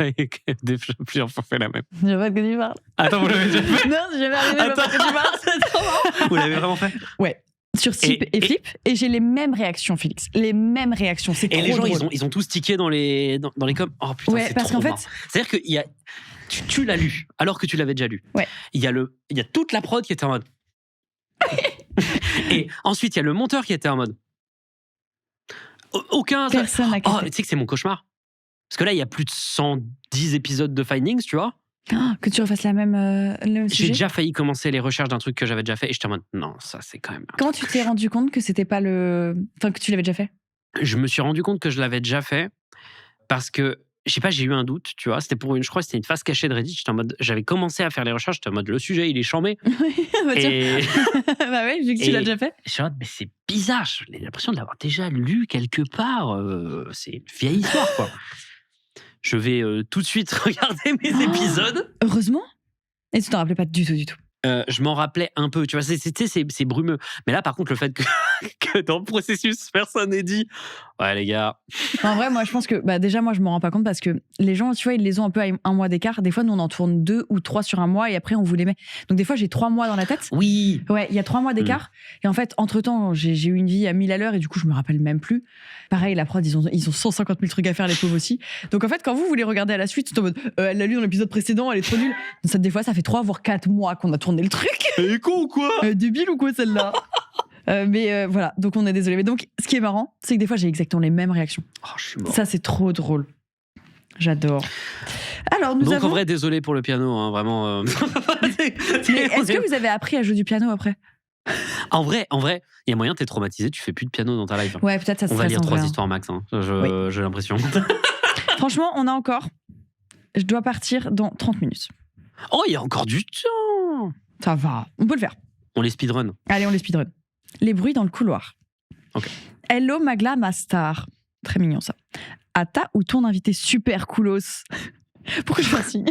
plusieurs fois fait la même. Je sais pas de quoi tu parles. Attends, vous l'avez déjà fait? Non, j'ai jamais arrivé à pas de quoi tu parles. C'est trop marrant. Vous l'avez vraiment fait? Ouais. Sur Sip et Flip, et j'ai les mêmes réactions, Félix. Les mêmes réactions. C'est trop Et les gens, drôle. ils ont tous tiqué dans les coms. Oh putain, Ouais, c'est parce trop qu'en fait, marrant. C'est-à-dire que tu l'as lu, alors que tu l'avais déjà lu. Ouais. Il y a toute la prod qui était en mode. Et ensuite, il y a le monteur qui était en mode. Aucun. Personne n'a Oh, capté. tu sais que c'est mon cauchemar. Parce que là, il y a plus de 110 épisodes de Findings, tu vois. Que tu refasses le même J'ai sujet. déjà failli commencer les recherches d'un truc que j'avais déjà fait et j'étais en mode non, ça c'est quand même. Comment tu t'es rendu compte que c'était pas enfin, que tu l'avais déjà fait? Je me suis rendu compte que je l'avais déjà fait parce que, je sais pas, j'ai eu un doute, tu vois. Je crois que c'était une phase cachée de Reddit. J'avais commencé à faire les recherches, j'étais en mode le sujet il est chambé. Bah, tiens. Et Bah ouais, vu que tu l'as déjà fait. je suis en mode, mais c'est bizarre, j'ai l'impression de l'avoir déjà lu quelque part. C'est une vieille histoire, quoi. Je vais tout de suite regarder mes épisodes. Heureusement. Et tu t'en rappelais pas du tout. Je m'en rappelais un peu, tu vois, c'est brumeux. Mais là, par contre, le fait que dans le processus, personne n'ait dit « Ouais, les gars... » En vrai, moi, je pense que déjà, moi, je m'en rends pas compte parce que les gens, tu vois, ils les ont un peu à 1 mois d'écart. Des fois, nous, on en tourne 2 ou 3 sur 1 mois et après, on vous les met. Donc, des fois, j'ai 3 mois dans la tête. Oui. Ouais, il y a 3 mois d'écart. Et en fait, entre-temps, j'ai eu une vie à 1000 à l'heure et du coup, je me rappelle même plus. Pareil, la prod, ils ont 150 000 trucs à faire, les pauvres aussi. Donc, en fait, quand vous les regardez à la suite, c'est en mode elle l'a lu dans l'épisode précédent, elle est trop nulle. Donc, des fois, ça fait 3 voire 4 mois qu'on a tourné le truc. Elle est con ou quoi? Débile ou quoi, celle-là? Mais voilà, donc on est désolé. Mais donc, ce qui est marrant, c'est que des fois, j'ai exactement les mêmes réactions. Oh, je suis mort. Ça, c'est trop drôle. J'adore. Alors, nous Donc, avons... en vrai, désolé pour le piano, hein, vraiment. Mais est-ce que vous avez appris à jouer du piano après? En vrai, il y a moyen, t'es traumatisé, tu fais plus de piano dans ta life. Ouais, peut-être ça se On va stresse lire en 3 vrai, hein. histoires max, hein. J'ai l'impression. Franchement, on a encore... Je dois partir dans 30 minutes. Oh, il y a encore du temps. Ça va, on peut le faire. On les speedrun. Allez, on les speedrun. Les bruits dans le couloir. Ok. Hello Magla, ma star. Très mignon ça. À ta ou ton invité super coolos. Pourquoi je fais un signe?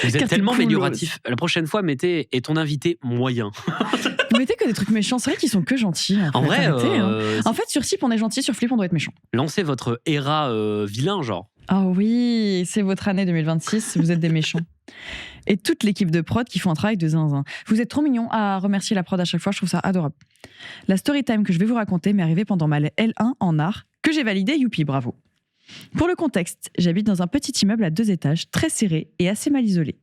Vous êtes Car tellement t'es coolos. amélioratif. La prochaine fois, mettez « Et ton invité moyen ». Vous mettez que des trucs méchants. C'est vrai qu'ils sont que gentils. En vrai, arrêtez, hein. En fait, sur Sip, on est gentil. Sur Flip, on doit être méchant. lancez votre ERA vilain, genre. Ah oui, c'est votre année 2026. Vous êtes des méchants. Et toute l'équipe de prod qui font un travail de zinzin. Vous êtes trop mignons à remercier la prod à chaque fois. Je trouve ça adorable. La story time que je vais vous raconter m'est arrivée pendant ma L1 en art, que j'ai validé. Youpi, bravo. Pour le contexte, j'habite dans un petit immeuble à 2 étages, très serré et assez mal isolé.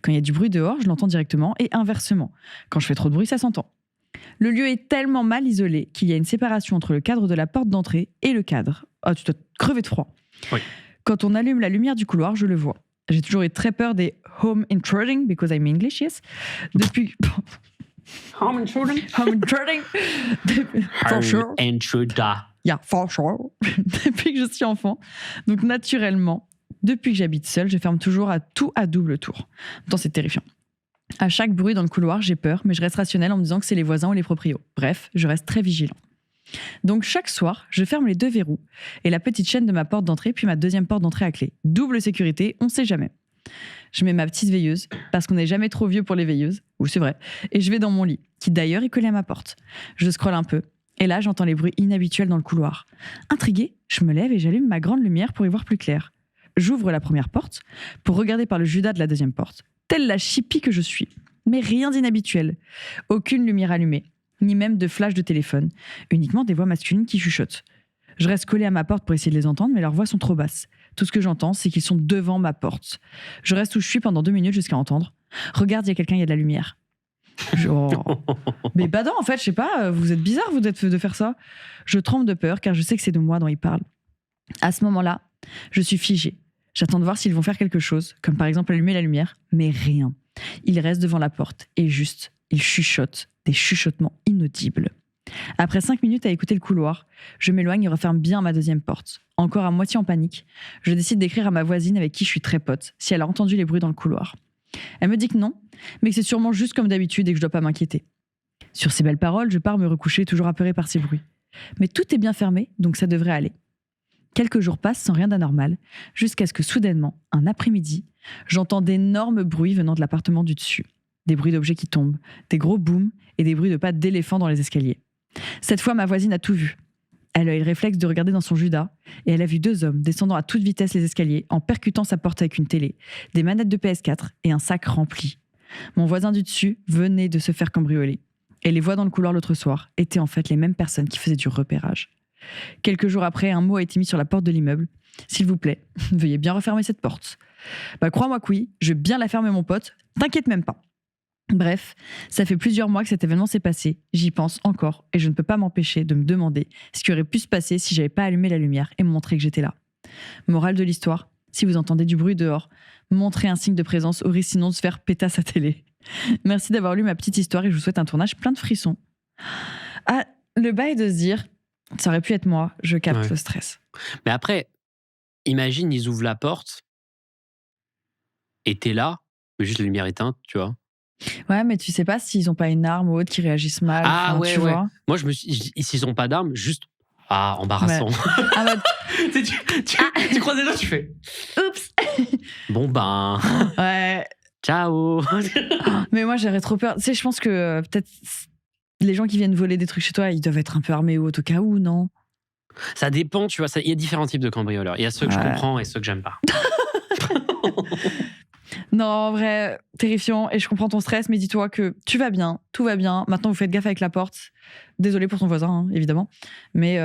Quand il y a du bruit dehors, je l'entends directement et inversement. Quand je fais trop de bruit, ça s'entend. Le lieu est tellement mal isolé qu'il y a une séparation entre le cadre de la porte d'entrée et le cadre. Oh, tu dois crever de froid. Oui. Quand on allume la lumière du couloir, je le vois. J'ai toujours eu très peur des home intruding, because I'm English, yes. Depuis... Home intruding. Home intruding. For sure. Intruder. Yeah, for sure. Depuis que je suis enfant. Donc, naturellement, depuis que j'habite seule, je ferme toujours tout à double tour. Pourtant, c'est terrifiant. À chaque bruit dans le couloir, j'ai peur, mais je reste rationnelle en me disant que c'est les voisins ou les proprios. Bref, je reste très vigilant. Donc, chaque soir, je ferme les 2 verrous et la petite chaîne de ma porte d'entrée, puis ma deuxième porte d'entrée à clé. Double sécurité, on sait jamais. Je mets ma petite veilleuse, parce qu'on n'est jamais trop vieux pour les veilleuses, ou c'est vrai, et je vais dans mon lit, qui d'ailleurs est collé à ma porte. Je scrolle un peu, et là, j'entends les bruits inhabituels dans le couloir. Intriguée, je me lève et j'allume ma grande lumière pour y voir plus clair. J'ouvre la première porte pour regarder par le judas de la deuxième porte, telle la chipie que je suis. Mais rien d'inhabituel. Aucune lumière allumée, ni même de flash de téléphone, uniquement des voix masculines qui chuchotent. Je reste collée à ma porte pour essayer de les entendre, mais leurs voix sont trop basses. Tout ce que j'entends, c'est qu'ils sont devant ma porte. Je reste où je suis pendant 2 minutes jusqu'à entendre. Regarde, il y a quelqu'un, il y a de la lumière. Mais non, en fait, je sais pas, vous êtes bizarre, vous êtes de faire ça. Je tremble de peur car je sais que c'est de moi dont ils parlent. À ce moment-là, je suis figée. J'attends de voir s'ils vont faire quelque chose, comme par exemple allumer la lumière, mais rien. Ils restent devant la porte et juste, ils chuchotent, des chuchotements inaudibles. Après 5 minutes à écouter le couloir, je m'éloigne et referme bien ma deuxième porte. Encore à moitié en panique, je décide d'écrire à ma voisine avec qui je suis très pote, si elle a entendu les bruits dans le couloir. Elle me dit que non, mais que c'est sûrement juste comme d'habitude et que je dois pas m'inquiéter. Sur ces belles paroles, je pars me recoucher, toujours apeurée par ces bruits. Mais tout est bien fermé, donc ça devrait aller. Quelques jours passent sans rien d'anormal, jusqu'à ce que soudainement, un après-midi, j'entends d'énormes bruits venant de l'appartement du dessus. Des bruits d'objets qui tombent, des gros booms et des bruits de pas d'éléphants dans les escaliers. Cette fois, ma voisine a tout vu. Elle a eu le réflexe de regarder dans son Judas et elle a vu 2 hommes descendant à toute vitesse les escaliers en percutant sa porte avec une télé, des manettes de PS4 et un sac rempli. Mon voisin du dessus venait de se faire cambrioler. Et les voix dans le couloir l'autre soir étaient en fait les mêmes personnes qui faisaient du repérage. Quelques jours après, un mot a été mis sur la porte de l'immeuble. « S'il vous plaît, veuillez bien refermer cette porte. » Crois-moi que oui, je vais bien la fermer mon pote, t'inquiète même pas. Bref, ça fait plusieurs mois que cet événement s'est passé, j'y pense encore et je ne peux pas m'empêcher de me demander ce qui aurait pu se passer si j'avais pas allumé la lumière et me montrer que j'étais là. Morale de l'histoire, si vous entendez du bruit dehors, montrez un signe de présence au risque sinon de se faire péter sa télé. Merci d'avoir lu ma petite histoire et je vous souhaite un tournage plein de frissons. Ah, le bail de se dire, ça aurait pu être moi, je capte le stress. Mais après, imagine, ils ouvrent la porte et t'es là, mais juste la lumière éteinte, tu vois. Ouais, mais tu sais pas s'ils ont pas une arme ou autre qui réagissent mal. Ah ouais, tu vois. Moi, je me suis dit, s'ils ont pas d'arme, juste embarrassant. Ouais. Ah bah... tu croises les doigts, tu fais. Oups. Bon ben. Ouais. Ciao. Mais moi, j'aurais trop peur. Tu sais, je pense que peut-être les gens qui viennent voler des trucs chez toi, ils doivent être un peu armés ou autre au cas où, non? Ça dépend, tu vois. Il y a différents types de cambrioleurs. Il y a ceux que je comprends et ceux que j'aime pas. Non, en vrai, terrifiant et je comprends ton stress, mais dis-toi que tu vas bien, tout va bien. Maintenant, vous faites gaffe avec la porte. Désolé pour ton voisin, hein, évidemment. Mais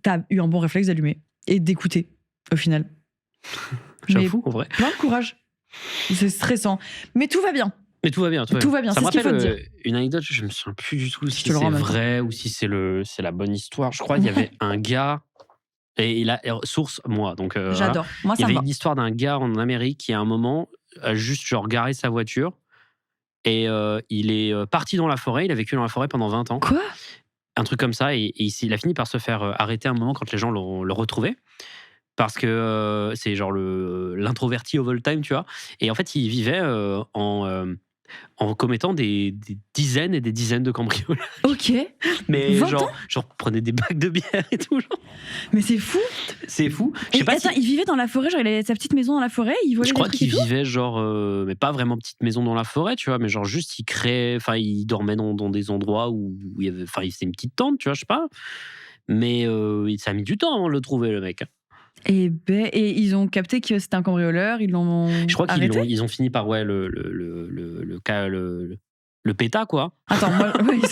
t'as eu un bon réflexe d'allumer et d'écouter, au final. J'avoue, en vrai. Plein de courage. C'est stressant. Mais tout va bien. Mais tout va bien. Tout va bien, Ça c'est me ce qu'il faut te rappelle dire. une anecdote, je me souviens plus du tout si c'est rends vrai ou si c'est la bonne histoire. Je crois qu'il y avait un gars, et il a source, moi. Donc, J'adore. Moi, il y ça avait me va. une histoire d'un gars en Amérique qui, à un moment, a juste garé sa voiture et il est parti dans la forêt. Il a vécu dans la forêt pendant 20 ans. Quoi? Un truc comme ça. Et il a fini par se faire arrêter un moment quand les gens le retrouvaient. Parce que c'est genre l'introverti of all time, tu vois. Et en fait, il vivait en commettant des dizaines et des dizaines de cambriolages. Ok. Mais 20 genre prenait des bacs de bière et tout. Genre. Mais c'est fou. C'est fou. Je sais Et pas attends, il vivait dans la forêt, genre il avait sa petite maison dans la forêt, il volait Je des crois trucs qu'il et tout. vivait genre, mais pas vraiment petite maison dans la forêt, tu vois, mais genre juste il dormait dans des endroits où il y avait, il faisait une petite tente, tu vois, je sais pas. Mais ça a mis du temps avant de le trouver, le mec. Et ils ont capté que c'était un cambrioleur, ils l'ont Je crois arrêté. qu'ils ont fini par le péta, quoi. Attends,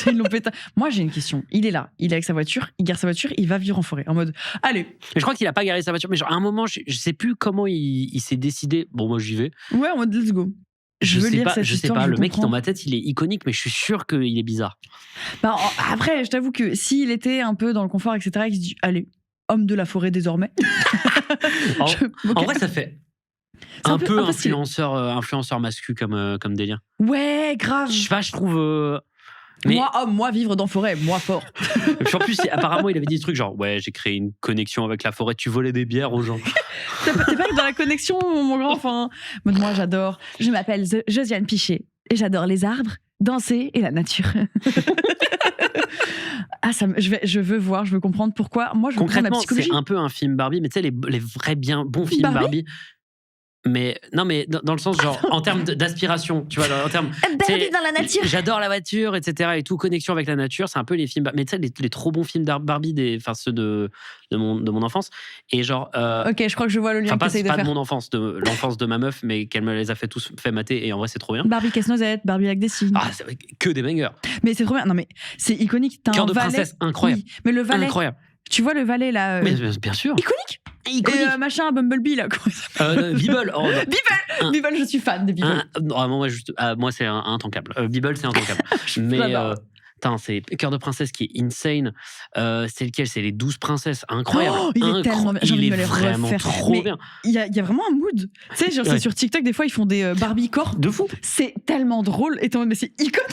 ils l'ont pété. Moi, j'ai une question. Il est là, il est avec sa voiture, il gare sa voiture, il va vivre en forêt. En mode, allez. Mais je crois qu'il a pas garé sa voiture, mais genre à un moment, je sais plus comment il s'est décidé. Bon, moi j'y vais. Ouais, en mode, let's go. Je veux lire cette je sais histoire, pas, je le mec comprends. dans ma tête, il est iconique, mais je suis sûr qu'il est bizarre. Bah, après, je t'avoue que s'il était un peu dans le confort, etc., il se dit, allez, homme de la forêt désormais. En vrai, ça fait C'est un peu stylé. influenceur mascu comme délire. Ouais, grave. Je sais pas, je trouve. Mais Moi, homme, moi, vivre dans forêt, moi, fort. en plus, apparemment, il avait dit des trucs genre ouais, j'ai créé une connexion avec la forêt, tu volais des bières aux gens. T'es pas dans la connexion, mon grand enfant. Moi, j'adore. Je m'appelle Josiane Pichet et j'adore les arbres, danser et la nature. Je veux voir, je veux comprendre pourquoi. Moi, je veux comprendre la Concrètement, psychologie. c'est un peu un film Barbie, mais tu sais, les vrais bons films Barbie. Mais non, mais dans le sens genre en termes d'aspiration, tu vois, en termes. Barbie dans la nature. J'adore la voiture, etc. Et tout, connexion avec la nature, c'est un peu les films. Mais tu sais, les trop bons films Barbie, ceux de mon enfance. Et genre. Ok, je crois que je vois le lien que t'essayes de pas faire. de mon enfance, de l'enfance de ma meuf, mais qu'elle me les a tous fait mater. Et en vrai, c'est trop bien. Barbie casse-noisette, Barbie avec des signes. Ah, c'est que des bangers. Mais c'est trop bien. Non, mais c'est iconique. T'as Cœur un de valet. princesse, incroyable. Oui, mais le valet. Incroyable. Tu vois le valet là Mais bien sûr. iconique. Iconique. Et machin Bumblebee là. Comment ça s'appelle Bibble. Oh, non. Bibble, je suis fan des Bibble. Vraiment, moi, c'est intankable. Bibble, c'est intankable. Mais c'est Cœur de princesse qui est insane. C'est lequel? C'est les 12 princesses. Incroyable. Oh, il est tellement bien. J'ai envie de me les vraiment refaire. trop Mais bien. Il y a vraiment un mood. Tu sais, genre, c'est sur TikTok, des fois, ils font des Barbie corps. De fou. C'est tellement drôle. Et t'es en mode, mais c'est iconique.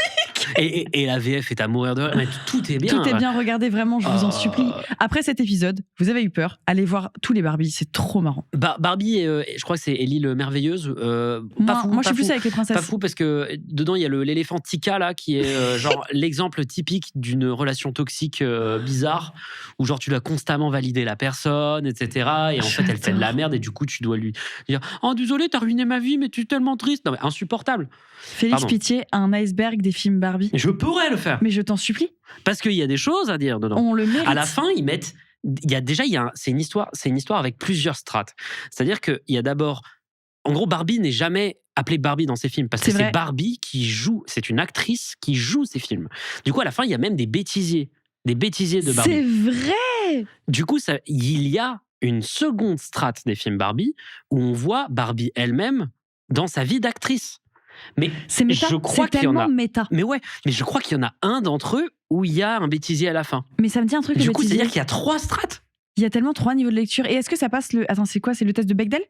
Et la VF est à mourir de rire. Mais tout est bien. Tout est bien, regardez vraiment, je vous en supplie. Après cet épisode, vous avez eu peur, allez voir tous les Barbies, c'est trop marrant. Barbie, je crois que c'est Ellie le merveilleuse. Moi, je suis plus avec les princesses. Pas fou parce que dedans il y a l'éléphant Tika là qui est genre l'exemple typique d'une relation toxique bizarre où genre tu dois constamment valider la personne, etc. Et en fait elle fait de la merde et du coup tu dois lui dire oh désolé t'as ruiné ma vie mais tu es tellement triste. Non mais insupportable. Félix Pitié, un iceberg des films Barbie. Je pourrais le faire. Mais je t'en supplie. Parce qu'il y a des choses à dire dedans. On le mérite. À la fin ils mettent c'est une histoire avec plusieurs strates. C'est-à-dire qu'il y a d'abord, en gros, Barbie n'est jamais appelée Barbie dans ses films parce que c'est Barbie qui joue, c'est une actrice qui joue ses films. Du coup, à la fin, il y a même des bêtisiers de Barbie. C'est vrai. Du coup, il y a une seconde strate des films Barbie où on voit Barbie elle-même dans sa vie d'actrice. Mais c'est méta, je crois qu'il y en a. Méta. Mais je crois qu'il y en a un d'entre eux où il y a un bêtisier à la fin. Mais ça me dit un truc. Du coup, c'est-à-dire qu'il y a 3 strates. Il y a tellement 3 niveaux de lecture. Et est-ce que ça passe le... Attends, c'est quoi? C'est le test de Bechdel?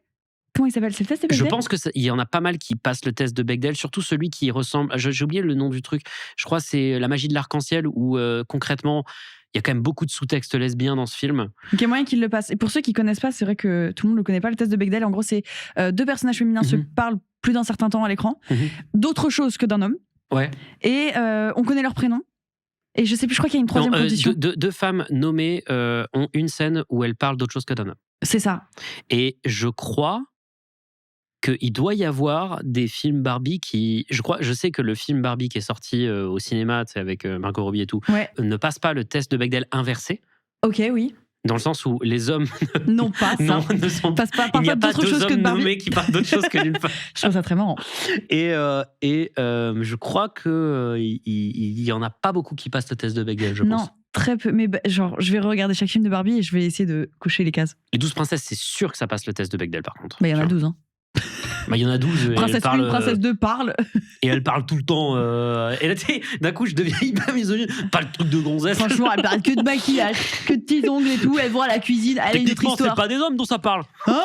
Comment il s'appelle? C'est le test de Bechdel? Je pense qu'il y en a pas mal qui passent le test de Bechdel, surtout celui qui ressemble... J'ai oublié le nom du truc. Je crois que c'est La magie de l'arc-en-ciel où concrètement... Il y a quand même beaucoup de sous-textes lesbiens dans ce film. Il y a moyen qu'ils le passent. Et pour ceux qui ne connaissent pas, c'est vrai que tout le monde ne le connaît pas, le test de Bechdel. En gros, c'est 2 personnages féminins se parlent plus d'un certain temps à l'écran, d'autre chose que d'un homme. Ouais. Et on connaît leur prénom. Et je sais plus, je crois qu'il y a une troisième condition. Deux femmes nommées ont une scène où elles parlent d'autre chose que d'un homme. C'est ça. Et je crois qu'il doit y avoir des films Barbie qui... Je sais que le film Barbie qui est sorti au cinéma, avec Margot Robbie et tout, ne passe pas le test de Bechdel inversé. Ok, oui. Dans le sens où les hommes non pas ça. Passe pas, il n'y a pas d'autre 2 chose hommes que de Barbie nommés qui parlent d'autre chose que d'une femme. Je trouve ça très marrant. Et je crois que il y en a pas beaucoup qui passent le test de Bechdel, je pense. Non, très peu. Mais genre, je vais regarder chaque film de Barbie et je vais essayer de cocher les cases. Les 12 princesses, c'est sûr que ça passe le test de Bechdel, par contre. Il y en a 12, hein. Il y en a 12. Princesse 1, princesse 2 parle. Et elle parle tout le temps. Et là, d'un coup, je deviens hyper misogyne. Pas le truc de gonzesse. Franchement, elle parle que de maquillage, que de petits ongles et tout. Elle voit à la cuisine. Elle a une autre histoire. C'est pas des hommes dont ça parle. Hein?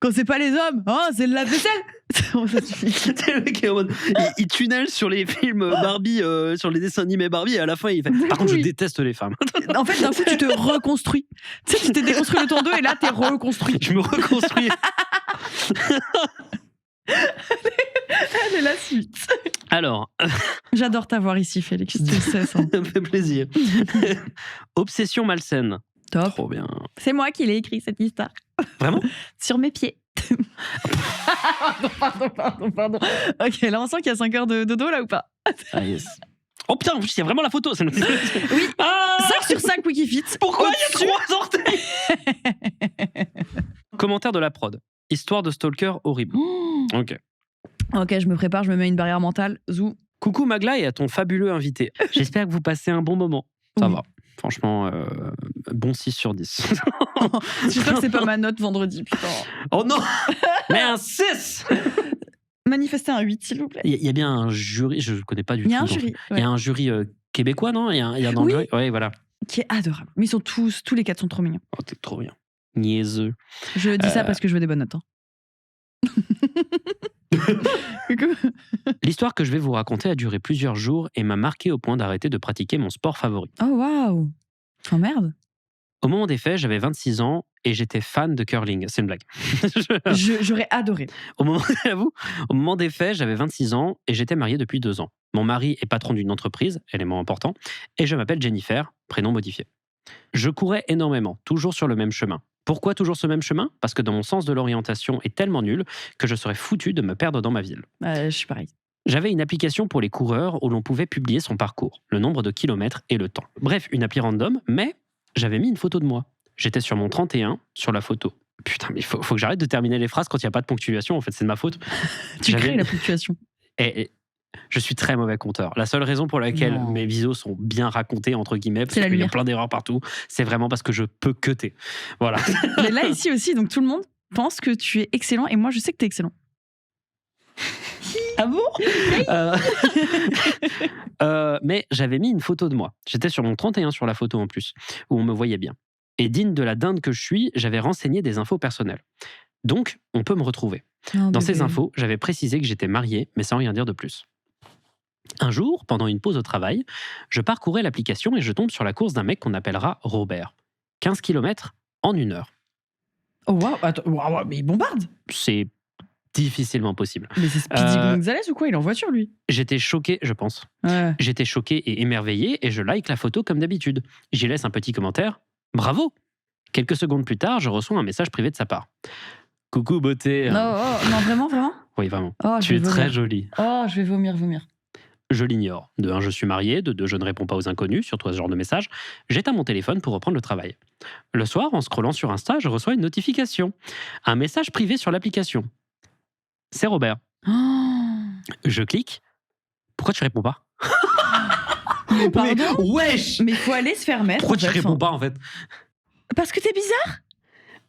Quand c'est pas les hommes, c'est le lave-vaisselle. Ça suffit. C'est le mec qui est en mode, il tunnel sur les films Barbie, sur les dessins animés Barbie, et à la fin il fait. Par contre, je déteste les femmes. En fait, d'un coup, tu te reconstruis. Tu sais, tu t'es déconstruit le tour 2 et là, t'es reconstruit. Je me reconstruis. Allez, la suite. Alors. J'adore t'avoir ici, Félix. Tu le sais, ça. Ça me fait plaisir. Obsession malsaine. Top. Trop bien. C'est moi qui l'ai écrit, cette histoire. Vraiment? Sur mes pieds. Pardon. Ok, là, on sent qu'il y a 5 heures de dodo, là, ou pas? Ah, yes. Oh putain, en plus, il y a vraiment la photo. Oui, 5 sur 5 Wikifit. Pourquoi il y a 3 orteils? Commentaire de la prod. Histoire de stalker horrible. Ok, je me prépare, je me mets une barrière mentale. Zou. Coucou Magla et à ton fabuleux invité. J'espère que vous passez un bon moment. Ça va. Franchement, bon 6 sur 10. J'espère que c'est pas ma note vendredi, putain. Oh non. Mais un 6. Manifestez un 8, s'il vous plaît. Il y a bien un jury, je ne connais pas du tout. Il y a un jury. Il y a un jury québécois, non? Il y a dans le jury. Ouais, voilà. Qui est adorable. Mais ils sont tous les 4 sont trop mignons. Oh, t'es trop bien. Niaiseux. Je dis ça parce que je veux des bonnes notes. Hein. L'histoire que je vais vous raconter a duré plusieurs jours et m'a marqué au point d'arrêter de pratiquer mon sport favori. Oh waouh. Oh merde. Au moment des faits, j'avais 26 ans et j'étais fan de curling. C'est une blague. J'aurais adoré. Au moment des faits, j'avais 26 ans et j'étais marié depuis 2 ans. Mon mari est patron d'une entreprise, élément important, et je m'appelle Jennifer, prénom modifié. Je courais énormément, toujours sur le même chemin. Pourquoi toujours ce même chemin? Parce que dans mon sens de l'orientation est tellement nul que je serais foutu de me perdre dans ma ville. Je suis pareil. J'avais une application pour les coureurs où l'on pouvait publier son parcours, le nombre de kilomètres et le temps. Bref, une appli random, mais j'avais mis une photo de moi. J'étais sur mon 31, sur la photo. Putain, mais faut que j'arrête de terminer les phrases quand il n'y a pas de ponctuation. En fait, c'est de ma faute. Tu crées la ponctuation. Et Je suis très mauvais compteur. La seule raison pour laquelle Non. mes visos sont bien racontés, entre guillemets, parce C'est la qu'il y a lumière. plein d'erreurs partout, c'est vraiment parce que je peux cutter. Voilà. Mais là, ici aussi, donc tout le monde pense que tu es excellent et moi, je sais que tu es excellent. Ah bon? Mais j'avais mis une photo de moi. J'étais sur mon 31 sur la photo en plus, où on me voyait bien. Et digne de la dinde que je suis, j'avais renseigné des infos personnelles. Donc, on peut me retrouver. Dans ces infos, j'avais précisé que j'étais marié, mais sans rien dire de plus. Un jour, pendant une pause au travail, je parcourais l'application et je tombe sur la course d'un mec qu'on appellera Robert. 15 km en 1 heure. Oh waouh, attends, waouh, mais il bombarde. C'est difficilement possible. Mais c'est Speedy Gonzalez ou quoi? Il est en voiture, lui. J'étais choqué, je pense. Ouais. J'étais choqué et émerveillé et je like la photo comme d'habitude. J'y laisse un petit commentaire. Bravo! Quelques secondes plus tard, je reçois un message privé de sa part. Coucou beauté. Non, non, vraiment? Oui, vraiment. Oh, je Tu es vais très vomir. jolie. Oh, je vais vomir. Je l'ignore. De 1, je suis marié. De 2, je ne réponds pas aux inconnus, surtout à ce genre de message. J'éteins mon téléphone pour reprendre le travail. Le soir, en scrollant sur Insta, je reçois une notification. Un message privé sur l'application. C'est Robert. Oh. Je clique. Pourquoi tu réponds pas? Mais pardon? Wesh! Mais il faut aller se faire mettre. Pourquoi en tu fait. réponds pas en fait? Parce que t'es bizarre.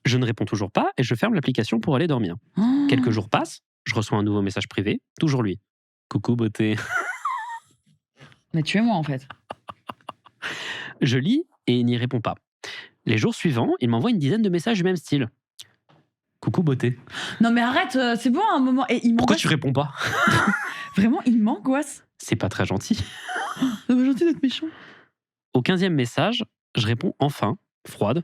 Je ne réponds toujours pas et je ferme l'application pour aller dormir. Oh. Quelques jours passent, je reçois un nouveau message privé, toujours lui. Coucou beauté. Mais tu es moi en fait. Je lis et il n'y répond pas. Les jours suivants, il m'envoie une dizaine de messages du même style. Coucou beauté. Non mais arrête, c'est bon à un moment. Et il Pourquoi m'angoisse. tu réponds pas? Vraiment, il m'angoisse. C'est pas très gentil. C'est pas gentil d'être méchant. Au 15e message, je réponds enfin, froide.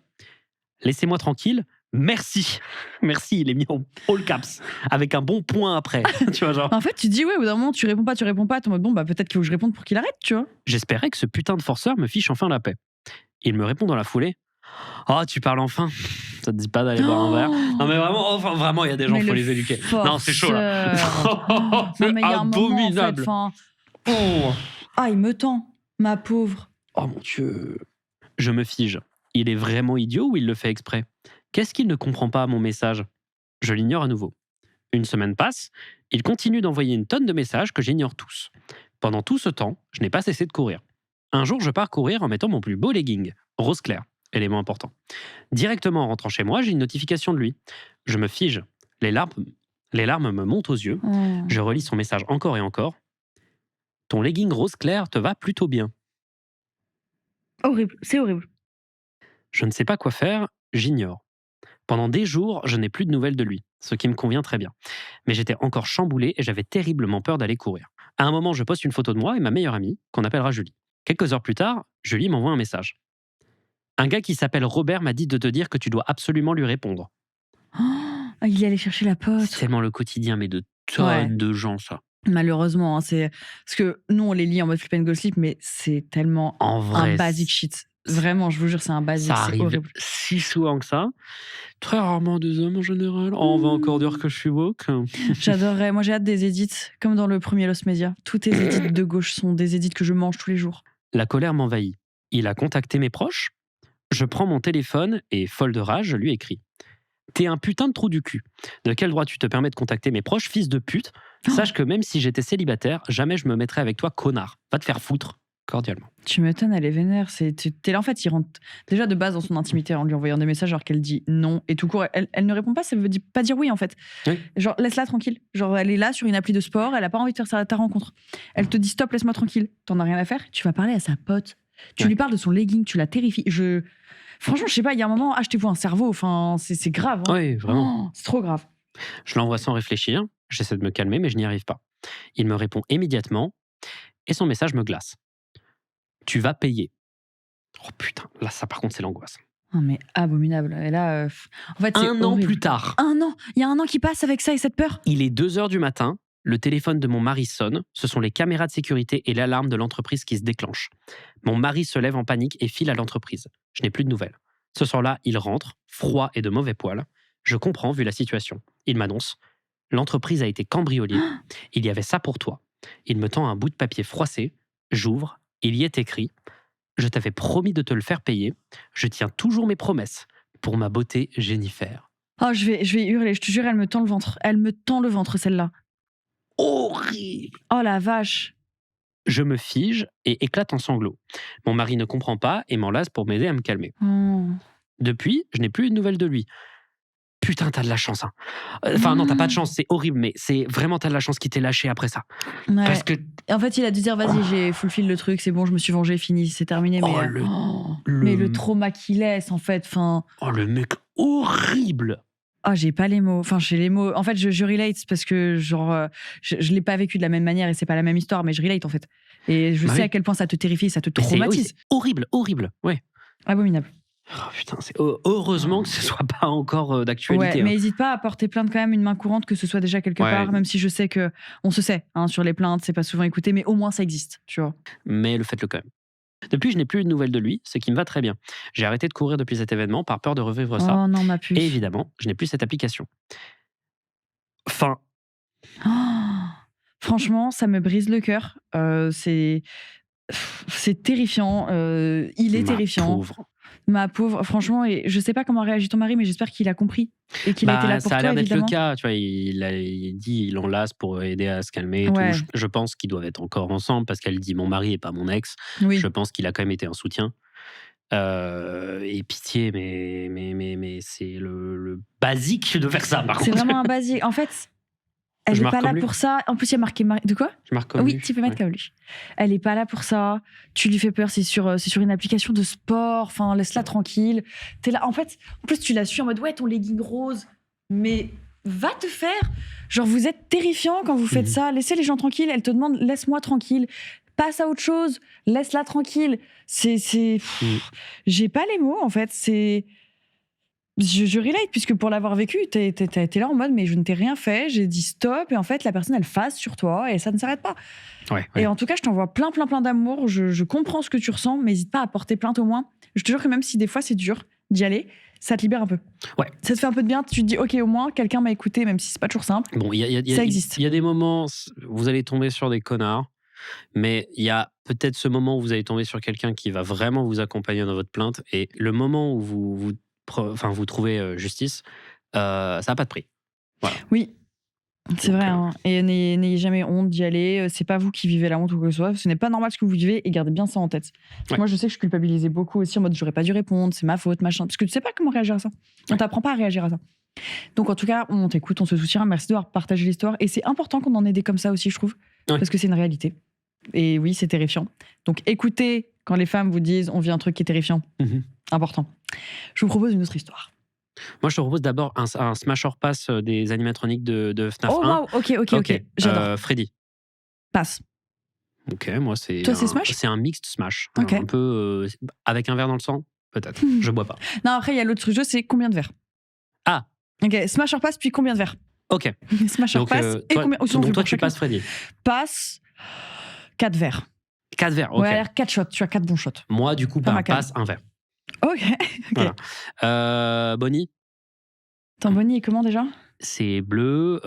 Laissez-moi tranquille. Merci. Merci, il est mis en all caps. Avec un bon point après. Tu vois, genre. En fait, tu dis ouais, au bout d'un moment, tu réponds pas, t'es en mode bon, bah peut-être qu'il faut que je réponde pour qu'il arrête, tu vois. J'espérais que ce putain de forceur me fiche enfin la paix. Il me répond dans la foulée. Oh, tu parles enfin. Ça te dit pas d'aller boire un verre? Non mais vraiment, il y a des gens, faut les éduquer. Non, c'est chaud là. Non, C'est mais il y a un moment, en fait, abominable. enfin, Oh. ah, il me tend, ma pauvre. Oh mon Dieu. Je me fige. Il est vraiment idiot ou il le fait exprès? Qu'est-ce qu'il ne comprend pas à mon message? Je l'ignore à nouveau. Une semaine passe, il continue d'envoyer une tonne de messages que j'ignore tous. Pendant tout ce temps, je n'ai pas cessé de courir. Un jour, je pars courir en mettant mon plus beau legging, rose clair, élément important. Directement en rentrant chez moi, j'ai une notification de lui. Je me fige. Les larmes me montent aux yeux. Oh. Je relis son message encore et encore. Ton legging rose clair te va plutôt bien. Horrible, c'est horrible. Je ne sais pas quoi faire, j'ignore. Pendant des jours, je n'ai plus de nouvelles de lui, ce qui me convient très bien. Mais j'étais encore chamboulé et j'avais terriblement peur d'aller courir. À un moment, je poste une photo de moi et ma meilleure amie, qu'on appellera Julie. Quelques heures plus tard, Julie m'envoie un message. Un gars qui s'appelle Robert m'a dit de te dire que tu dois absolument lui répondre. Oh, il est allé chercher la C'est pote. tellement le quotidien, mais de tonnes de gens, ça. Malheureusement, hein, c'est parce que nous on les lit en mode flip and go sleep, mais c'est tellement En vrai, un basic shit. Vraiment, je vous jure, c'est un basic. ça C'est arrive horrible. si souvent que ça. Très rarement des hommes en général. Oh, on va encore dire que je suis woke. J'adorerais. Moi, j'ai hâte des edits, comme dans le premier Lost Media. Toutes les edits de gauche sont des edits que je mange tous les jours. La colère m'envahit. Il a contacté mes proches. Je prends mon téléphone et, folle de rage, je lui écris. T'es un putain de trou du cul. De quel droit tu te permets de contacter mes proches, fils de pute? Sache que même si j'étais célibataire, jamais je me mettrais avec toi, connard. Va te faire foutre, cordialement. Tu m'étonnes, elle est vénère. T'es là, en fait, il rentre déjà de base dans son intimité en lui envoyant des messages alors qu'elle dit non. Et tout court, elle ne répond pas, ça veut pas dire oui, en fait. Oui. Genre, laisse-la tranquille. Genre, elle est là sur une appli de sport, elle a pas envie de faire ta rencontre. Elle te dit stop, laisse-moi tranquille. T'en as rien à faire, tu vas parler à sa pote. Tu Ouais. lui parles de son legging, tu la terrifies. Franchement, je sais pas, il y a un moment, achetez-vous un cerveau. Enfin, c'est grave. Hein. Oui, vraiment. Oh, c'est trop grave. Je l'envoie sans réfléchir. J'essaie de me calmer, mais je n'y arrive pas. Il me répond immédiatement et son message me glace. Tu vas payer. Oh putain, là, ça par contre, c'est l'angoisse. Non, mais abominable. Et là, en fait, c'est Un an horrible. plus tard, Un an. Il y a un an qui passe avec ça et cette peur. il est 2h du matin. Le téléphone de mon mari sonne. Ce sont les caméras de sécurité et l'alarme de l'entreprise qui se déclenchent. Mon mari se lève en panique et file à l'entreprise. Je n'ai plus de nouvelles. Ce soir-là, il rentre, froid et de mauvais poil. Je comprends vu la situation. Il m'annonce. L'entreprise a été cambriolée. Il y avait ça pour toi. Il me tend un bout de papier froissé. J'ouvre. Il y est écrit. Je t'avais promis de te le faire payer. Je tiens toujours mes promesses. Pour ma beauté, Jennifer. Oh, je vais hurler. Je te jure, elle me tend le ventre. Elle me tend le ventre, celle-là. horrible. Oh la vache. Je me fige et éclate en sanglots. Mon mari ne comprend pas et m'enlace pour m'aider à me calmer. Oh. Depuis, je n'ai plus de nouvelles de lui. Putain, t'as de la chance. Hein. Enfin, non, t'as pas de chance, c'est horrible, mais c'est vraiment t'as de la chance qu'il t'ait lâché après ça. Ouais. Parce que. Et en fait, il a dû dire vas-y, j'ai fulfill le truc, c'est bon, je me suis vengé, fini, c'est terminé. Oh, Mais, mais le trauma qu'il laisse, en fait. Enfin, Oh, le mec horrible. j'ai pas les mots. Enfin, j'ai les mots. En fait, je relate parce que, genre, je l'ai pas vécu de la même manière et c'est pas la même histoire, mais je relate, en fait. Et je Bah sais oui. à quel point ça te terrifie, ça te Mais traumatise. c'est horrible, horrible. Ouais. Abominable. Oh, putain, c'est heureusement que ce soit pas encore d'actualité. Ouais, mais n'hésite pas à porter plainte quand même, une main courante, que ce soit déjà quelque Ouais. part, même si je sais que on se sait hein, sur les plaintes, c'est pas souvent écouté, mais au moins ça existe, tu vois. Mais faites-le quand même. Depuis, je n'ai plus de nouvelles de lui, ce qui me va très bien. J'ai arrêté de courir depuis cet événement par peur de revivre ça. Oh non, ma puce. Et évidemment, je n'ai plus cette application. Fin. Oh, franchement, ça me brise le cœur. C'est terrifiant. Il est Ma terrifiant. pauvre. Ma pauvre, franchement, et je sais pas comment réagit ton mari, mais j'espère qu'il a compris et qu'il a été là pour ça a toi, l'air d'être évidemment. le cas. Tu vois, il dit, il enlace pour aider à se calmer. Et Ouais. tout. Je pense qu'ils doivent être encore ensemble parce qu'elle dit mon mari et pas mon ex. Oui. Je pense qu'il a quand même été un soutien. Et pitié, mais c'est le basique de faire ça. Par C'est contre. vraiment un basique. En fait, elle Je est marque pas là comme lui. pour ça. En plus, il y a marqué de quoi? Je marque comme Oui, lui. tu peux mettre Ouais. comme lui. Elle est pas là pour ça. Tu lui fais peur, c'est sur une application de sport. Enfin, laisse-la tranquille. T'es là. En fait, en plus, tu la suis en mode ouais, ton legging rose. Mais va te faire. Genre, vous êtes terrifiant quand vous faites Mhm. ça. Laissez les gens tranquilles. Elle te demande laisse-moi tranquille. Passe à autre chose. Laisse-la tranquille. J'ai pas les mots, en fait. Je relate, puisque pour l'avoir vécu, t'es là en mode, mais je ne t'ai rien fait, j'ai dit stop, et en fait, la personne, elle phase sur toi, et ça ne s'arrête pas. Ouais. Et en tout cas, je t'envoie plein d'amour, je comprends ce que tu ressens, mais n'hésite pas à porter plainte au moins. Je te jure que même si des fois c'est dur d'y aller, ça te libère un peu. Ouais. Ça te fait un peu de bien, tu te dis, ok, au moins, quelqu'un m'a écouté, même si c'est pas toujours simple. Bon, Ça existe. Il y a des moments, vous allez tomber sur des connards, mais il y a peut-être ce moment où vous allez tomber sur quelqu'un qui va vraiment vous accompagner dans votre plainte, et le moment où vous trouvez justice, ça n'a pas de prix. Oui, c'est Donc, vrai. Hein. Et n'ayez jamais honte d'y aller. C'est pas vous qui vivez la honte ou quoi que ce soit. Ce n'est pas normal ce que vous vivez et gardez bien ça en tête. Parce que Ouais. moi, je sais que je culpabilisais beaucoup aussi en mode j'aurais pas dû répondre, c'est ma faute, machin. Parce que tu sais pas comment réagir à ça. On t'apprend pas à réagir à ça. Donc en tout cas, on t'écoute, on se soutient. Merci d'avoir partagé l'histoire. Et c'est important qu'on en ait des comme ça aussi, je trouve. Ouais. Parce que c'est une réalité. Et oui, c'est terrifiant. Donc écoutez quand les femmes vous disent on vit un truc qui est terrifiant. Mhm. Important. Je vous propose une autre histoire. Moi, je te propose d'abord un smash or pass des animatroniques de FNAF Oh 1. waouh, ok. J'adore. Freddy. Passe. Ok, moi c'est. Toi, c'est Smash C'est un mixed smash. Ok. Un peu avec un verre dans le sang, peut-être. Je bois pas. Non, après, il y a l'autre jeu, c'est combien de verres. Ah. Ok, Smash or pass, puis combien de verres. Ok. Smash or Donc, pass, et toi, combien. ou sinon, on donc fait toi, pour tu chacun. passes Freddy. Passe 4 verres. 4 verres. Ok. Ouais, 4 shots, tu as 4 bons shots. Moi, du coup, Pas ma cam. passe un verre. Ok. Voilà. Bonnie, Ton Bonnie est comment déjà. c'est bleu.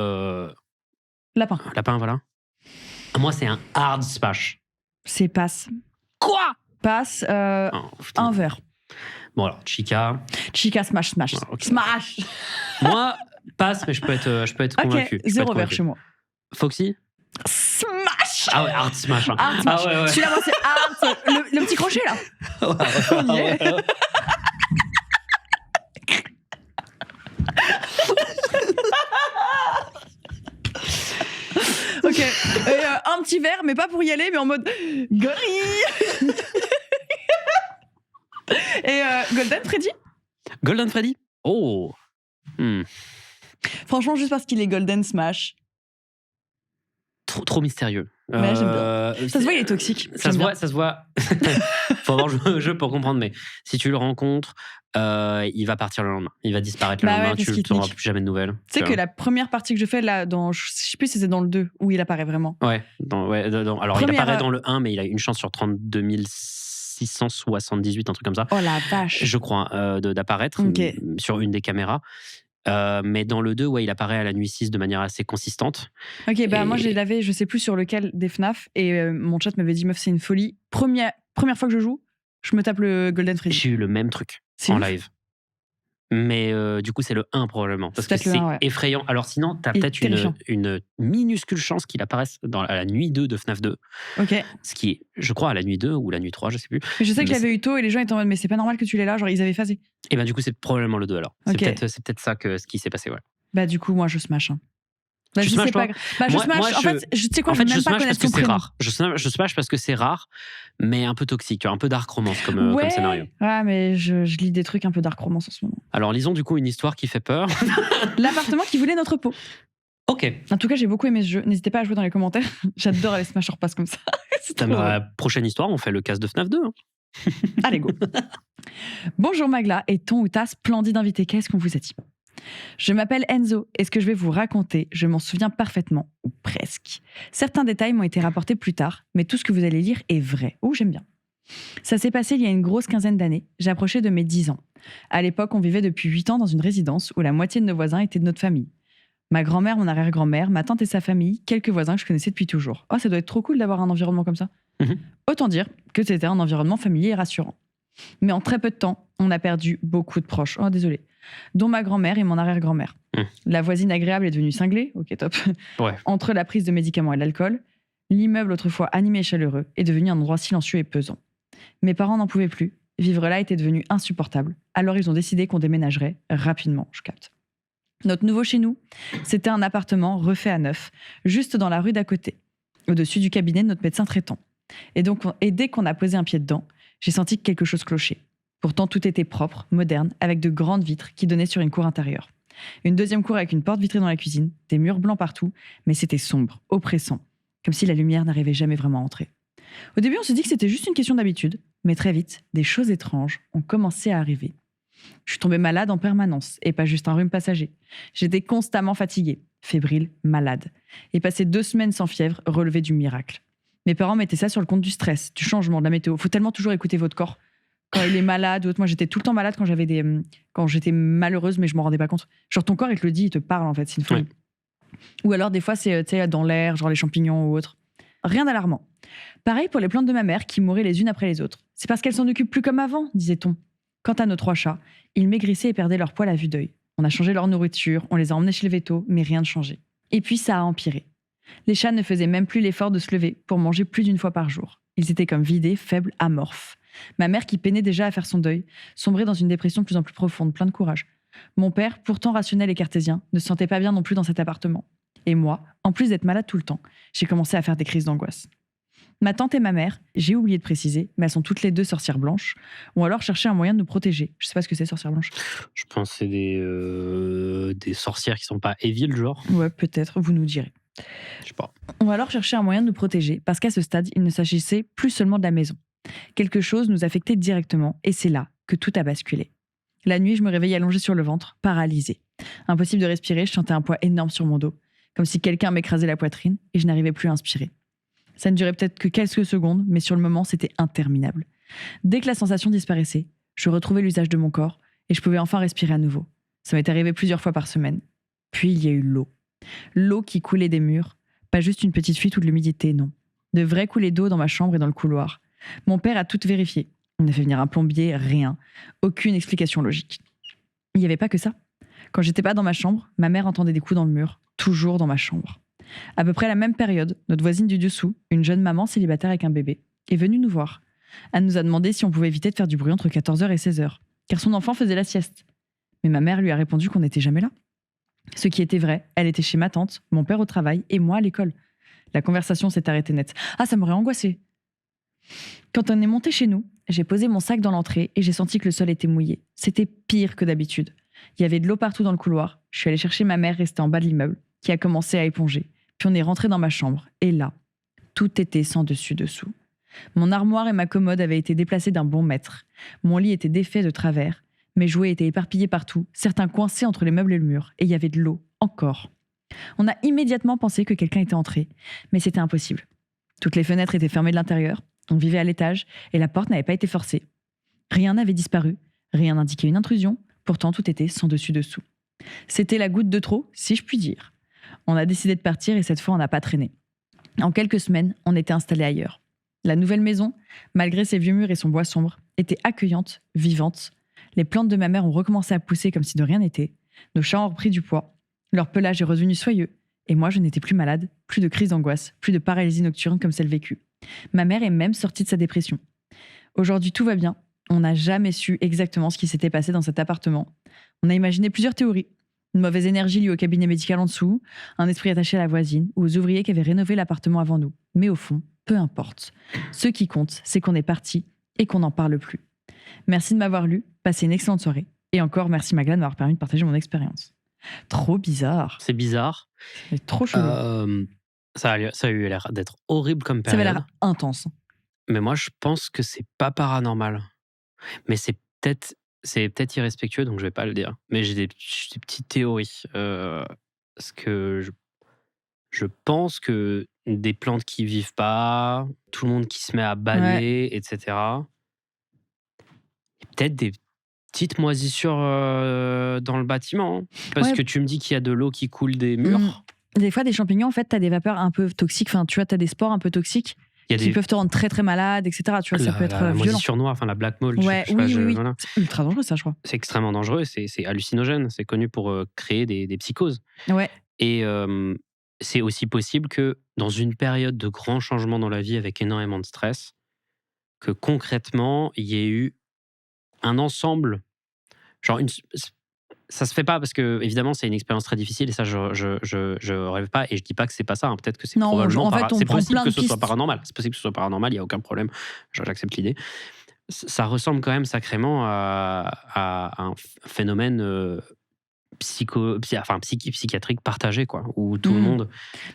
Lapin. Lapin, voilà. Moi, c'est un hard smash. C'est passe. Quoi Passe Oh, putain. un verre. Bon, alors, Chica. Chica, smash. Ah, ok. Smash. Moi, passe, mais je peux être convaincu. Ok, Je peux 0 être verre convaincu. chez moi. Foxy. Smash. Ah ouais, hard smash. Hein. Hard smash. Ah ouais, ouais. Celui-là, moi, c'est hard. Le petit crochet là. On y est. Ok. Et, un petit verre, mais pas pour y aller, mais en mode gorille. Et Golden Freddy. Golden Freddy. Oh. Franchement, juste parce qu'il est Golden Smash. Trop mystérieux. Ouais, j'aime bien. Ça se voit, il est toxique. Ça J'aime se voit. Faut avoir joué au jeu pour comprendre, mais si tu le rencontres, il va partir le lendemain. Il va disparaître le Bah ouais, lendemain, parce tu qu'il te n'auras nique. plus jamais de nouvelles. Tu sais que la première partie que je fais là, je sais plus si c'est dans le 2 où il apparaît vraiment. Ouais. Alors, il Première- apparaît dans le 1, mais il a une chance sur 32 678, un truc comme ça. Oh la vache. Je crois, d'apparaître Ok. sur une des caméras. Mais dans le 2, ouais, il apparaît à la nuit 6 de manière assez consistante. Ok, bah Et- moi je l'avais, je sais plus sur lequel des FNAF, et mon chat m'avait dit meuf c'est une folie. Première fois que je joue, je me tape le Golden Freddy. J'ai eu le même truc C'est en ouf. live. Mais du coup, c'est le 1 probablement. Parce que C'est peut-être le c'est 1, ouais. effrayant. Alors sinon, t'as Et peut-être terrifiant. une minuscule chance qu'il apparaisse à la nuit 2 de FNAF 2. Ok. Ce qui est, je crois, à la nuit 2 ou la nuit 3, je sais plus. Mais je sais que je Mais l'avais eu tôt et les gens étaient en mode mais c'est pas normal que tu l'aies là, genre ils avaient phasé. Et ben du coup, c'est probablement le 2 alors. Ok. C'est peut-être ça ce qui s'est passé, ouais. Bah du coup moi je smash. Hein. Vas-y, Tu smashes, c'est pas toi grave. Bah je Moi- smash. moi, En fait, tu sais quoi, En je fait, veux je même pas smash parce connaître que son c'est prénom. rare. Je smash parce que c'est rare, mais un peu toxique, un peu dark romance comme Ouais. scénario. Ouais, mais je lis des trucs un peu dark romance en ce moment. Alors, lisons du coup une histoire qui fait peur. L'appartement qui voulait notre peau. Ok. En tout cas, j'ai beaucoup aimé ce jeu. N'hésitez pas à jouer dans les commentaires. J'adore les smash pass comme ça. C'est trop drôle. Prochaine histoire, on fait le cast de FNAF 2. hein. Allez, go. Bonjour Magla et ton ou ta splendide invité. Qu'est-ce qu'on vous a dit? Je m'appelle Enzo et ce que je vais vous raconter, je m'en souviens parfaitement, ou presque. Certains détails m'ont été rapportés plus tard, mais tout ce que vous allez lire est vrai. Oh, j'aime bien. Ça s'est passé il y a une grosse quinzaine d'années. J'approchais de mes 10 ans. À l'époque, on vivait depuis 8 ans dans une résidence où la moitié de nos voisins étaient de notre famille. Ma grand-mère, mon arrière-grand-mère, ma tante et sa famille, quelques voisins que je connaissais depuis toujours. Oh, ça doit être trop cool d'avoir un environnement comme ça. Mhm. Autant dire que c'était un environnement familier et rassurant. Mais en très peu de temps, on a perdu beaucoup de proches. Oh, désolé. Dont ma grand-mère et mon arrière-grand-mère. La voisine agréable est devenue cinglée. Ok, top. Ouais. Entre la prise de médicaments et l'alcool, l'immeuble autrefois animé et chaleureux est devenu un endroit silencieux et pesant. Mes parents n'en pouvaient plus. Vivre là était devenu insupportable. Alors ils ont décidé qu'on déménagerait rapidement, je capte. Notre nouveau chez nous, c'était un appartement refait à neuf, juste dans la rue d'à côté, au-dessus du cabinet de notre médecin traitant. Et dès qu'on a posé un pied dedans, j'ai senti que quelque chose clochait. Pourtant, tout était propre, moderne, avec de grandes vitres qui donnaient sur une cour intérieure. Une deuxième cour avec une porte vitrée dans la cuisine, des murs blancs partout, mais c'était sombre, oppressant, comme si la lumière n'arrivait jamais vraiment à entrer. Au début, on se dit que c'était juste une question d'habitude, mais très vite, des choses étranges ont commencé à arriver. Je suis tombée malade en permanence, et pas juste un rhume passager. J'étais constamment fatiguée, fébrile, malade, et passé 2 semaines sans fièvre, relevé du miracle. Mes parents mettaient ça sur le compte du stress, du changement, de la météo. Faut tellement toujours écouter votre corps. Quand il est malade ou autre. Moi, j'étais tout le temps malade quand j'étais malheureuse, mais je m'en rendais pas compte. Genre, ton corps, il te le dit, il te parle, en fait. C'est une folie. Ouais. Ou alors, des fois, c'est dans l'air, genre les champignons ou autre. Rien d'alarmant. Pareil pour les plantes de ma mère qui mouraient les unes après les autres. C'est parce qu'elles s'en occupent plus comme avant, disait-on. Quant à nos 3 chats, ils maigrissaient et perdaient leur poil à vue d'œil. On a changé leur nourriture, on les a emmenés chez le veto, mais rien ne changeait. Et puis, ça a empiré. Les chats ne faisaient même plus l'effort de se lever pour manger plus d'1 fois par jour. Ils étaient comme vidés, faibles, amorphes. Ma mère, qui peinait déjà à faire son deuil, sombrait dans une dépression de plus en plus profonde, plein de courage. Mon père, pourtant rationnel et cartésien, ne se sentait pas bien non plus dans cet appartement. Et moi, en plus d'être malade tout le temps, j'ai commencé à faire des crises d'angoisse. Ma tante et ma mère, j'ai oublié de préciser, mais elles sont toutes les 2 sorcières blanches, ont alors cherché un moyen de nous protéger. Je sais pas ce que c'est, sorcière blanche. Je pense que c'est des sorcières qui sont pas evil, genre. Ouais, peut-être, vous nous direz. Je sais pas. On a alors cherché un moyen de nous protéger, parce qu'à ce stade, il ne s'agissait plus seulement de la maison. Quelque chose nous affectait directement, et c'est là que tout a basculé. La nuit, je me réveillais allongée sur le ventre, paralysée. Impossible de respirer, je sentais un poids énorme sur mon dos, comme si quelqu'un m'écrasait la poitrine, et je n'arrivais plus à inspirer. Ça ne durait peut-être que quelques secondes, mais sur le moment, c'était interminable. Dès que la sensation disparaissait, je retrouvais l'usage de mon corps, et je pouvais enfin respirer à nouveau. Ça m'est arrivé plusieurs fois par semaine. Puis il y a eu l'eau. L'eau qui coulait des murs, pas juste une petite fuite ou de l'humidité, non. De vraies coulées d'eau dans ma chambre et dans le couloir. Mon père a tout vérifié. On a fait venir un plombier, rien. Aucune explication logique. Il n'y avait pas que ça. Quand j'étais pas dans ma chambre, ma mère entendait des coups dans le mur, toujours dans ma chambre. À peu près à la même période, notre voisine du dessous, une jeune maman célibataire avec un bébé, est venue nous voir. Elle nous a demandé si on pouvait éviter de faire du bruit entre 14h et 16h, car son enfant faisait la sieste. Mais ma mère lui a répondu qu'on n'était jamais là. Ce qui était vrai, elle était chez ma tante, mon père au travail et moi à l'école. La conversation s'est arrêtée net. Ah, ça m'aurait angoissée. Quand on est monté chez nous, j'ai posé mon sac dans l'entrée et j'ai senti que le sol était mouillé. C'était pire que d'habitude. Il y avait de l'eau partout dans le couloir. Je suis allée chercher ma mère restée en bas de l'immeuble, qui a commencé à éponger. Puis on est rentré dans ma chambre. Et là, tout était sans dessus-dessous. Mon armoire et ma commode avaient été déplacées d'un bon mètre. Mon lit était défait de travers. Mes jouets étaient éparpillés partout, certains coincés entre les meubles et le mur. Et il y avait de l'eau, encore. On a immédiatement pensé que quelqu'un était entré. Mais c'était impossible. Toutes les fenêtres étaient fermées de l'intérieur. On vivait à l'étage et la porte n'avait pas été forcée. Rien n'avait disparu. Rien n'indiquait une intrusion. Pourtant, tout était sans dessus-dessous. C'était la goutte de trop, si je puis dire. On a décidé de partir et cette fois, on n'a pas traîné. En quelques semaines, on était installés ailleurs. La nouvelle maison, malgré ses vieux murs et son bois sombre, était accueillante, vivante. Les plantes de ma mère ont recommencé à pousser comme si de rien n'était. Nos chats ont repris du poids. Leur pelage est revenu soyeux. Et moi, je n'étais plus malade, plus de crise d'angoisse, plus de paralysie nocturne comme celle vécue. Ma mère est même sortie de sa dépression. Aujourd'hui, tout va bien. On n'a jamais su exactement ce qui s'était passé dans cet appartement. On a imaginé plusieurs théories. Une mauvaise énergie liée au cabinet médical en dessous, un esprit attaché à la voisine ou aux ouvriers qui avaient rénové l'appartement avant nous. Mais au fond, peu importe. Ce qui compte, c'est qu'on est parti et qu'on n'en parle plus. Merci de m'avoir lu, passez une excellente soirée. Et encore, merci Magla de m'avoir permis de partager mon expérience. Trop bizarre. C'est bizarre. C'est trop chelou. Ça a eu l'air d'être horrible comme Ça avait période. l'air intense. Mais moi, je pense que c'est pas paranormal. Mais c'est peut-être irrespectueux, donc je vais pas le dire. Mais j'ai des petites théories. Parce que je pense que des plantes qui vivent pas, tout le monde qui se met à balayer, etc. Et peut-être des petites moisissures dans le bâtiment. Parce que tu me dis qu'il y a de l'eau qui coule des murs. Des fois, des champignons, en fait, t'as des vapeurs un peu toxiques. Enfin, tu vois, t'as des spores un peu toxiques qui peuvent te rendre très très malade, etc. Tu vois, ça peut être la violent. moisissure noire, enfin la black mold. Oui. Voilà. C'est ultra dangereux, ça, je crois. C'est extrêmement dangereux, c'est hallucinogène. C'est connu pour créer des psychoses. Ouais. Et c'est aussi possible que dans une période de grands changements dans la vie avec énormément de stress, que concrètement, il y ait eu un ensemble. Genre, ça se fait pas parce que, évidemment, c'est une expérience très difficile et ça, je rêve pas et je dis pas que c'est pas ça. Peut-être que c'est probablement c'est possible que ce soit paranormal. C'est possible que ce soit paranormal, il n'y a aucun problème. J'accepte l'idée. Ça ressemble quand même sacrément à un phénomène psychiatrique partagé, quoi, où tout le monde